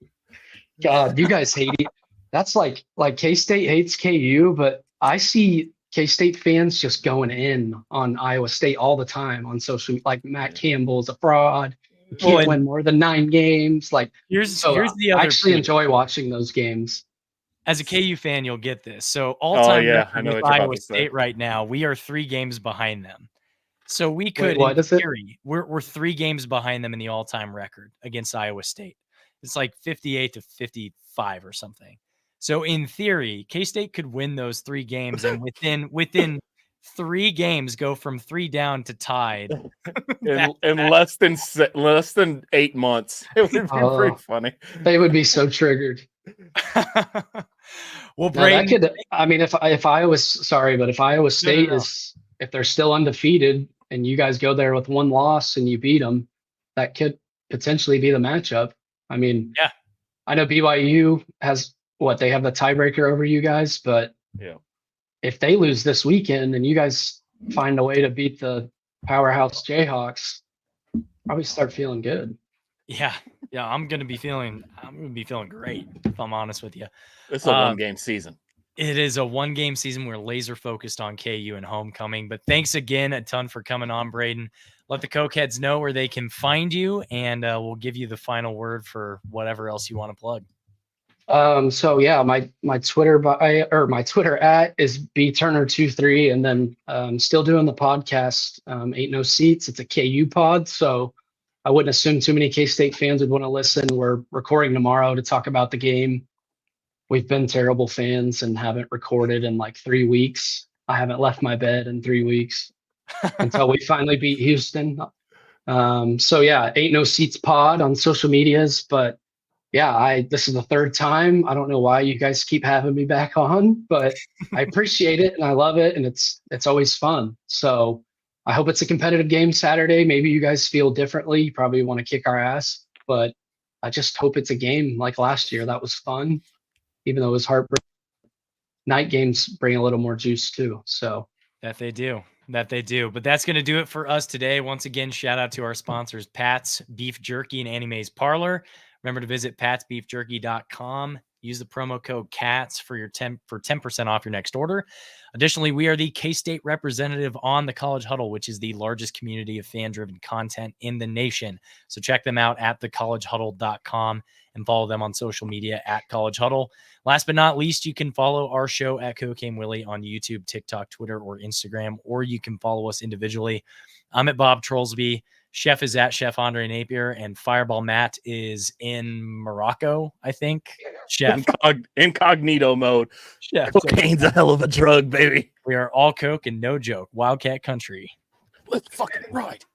God, you guys hate it. That's like K-State hates KU, but I see K-State fans just going in on Iowa State all the time on social, like Matt Campbell's a fraud. You can't win more than 9 games. Like here's the other. I actually enjoy watching those games. As a KU fan, you'll get this. So all-time I know with what you're Iowa about to say. State right now, we are 3 games behind them. So we could, what in is it? theory, we're 3 games behind them in the all-time record against Iowa State. It's like 58 to 55 or something. So in theory, K-State could win those 3 games, and within 3 games go from 3 down to tied in less than 8 months. It would be pretty funny. They would be so triggered. Well, Braiden, if Iowa State if they're still undefeated and you guys go there with 1 loss and you beat them, that could potentially be the matchup. I mean, yeah, I know BYU has they have the tiebreaker over you guys, but if they lose this weekend and you guys find a way to beat the powerhouse Jayhawks, probably start feeling good. Yeah, I'm gonna be feeling great, if I'm honest with you. It's a 1-game season. It is a 1-game season. We're laser focused on KU and homecoming. But thanks again a ton for coming on, Braiden. Let the Cokeheads know where they can find you, and we'll give you the final word for whatever else you want to plug. So yeah, my Twitter my Twitter @ is bturner23, and then still doing the podcast. Ain't No Seats. It's a KU pod, so I wouldn't assume too many K-State fans would want to listen. We're recording tomorrow to talk about the game. We've been terrible fans and haven't recorded in like 3 weeks. I haven't left my bed in 3 weeks until we finally beat Houston. So yeah, Ain't No Seats pod on social medias, but yeah, this is the 3rd time. I don't know why you guys keep having me back on, but I appreciate it and I love it, and it's always fun. So I hope it's a competitive game Saturday. Maybe you guys feel differently. You probably want to kick our ass, but I just hope it's a game like last year. That was fun, even though it was heartbreaking. Night games bring a little more juice too. So that they do. But that's going to do it for us today. Once again, shout out to our sponsors, Pat's Beef Jerky and Annie Mae's Parlor. Remember to visit patsbeefjerky.com. Use the promo code CATS for 10% off your next order. Additionally, we are the K-State representative on the College Huddle, which is the largest community of fan-driven content in the nation. So check them out at thecollegehuddle.com and follow them on social media at College Huddle. Last but not least, you can follow our show at Cocaine Willie on YouTube, TikTok, Twitter, or Instagram, or you can follow us individually. I'm at Bob Trollsby. Chef is at Chef Andre Napier, and Fireball Matt is in Morocco, I think. Chef. Incognito mode. Chef. Cocaine's a hell of a drug, baby. We are all coke and no joke. Wildcat country. Let's fucking ride.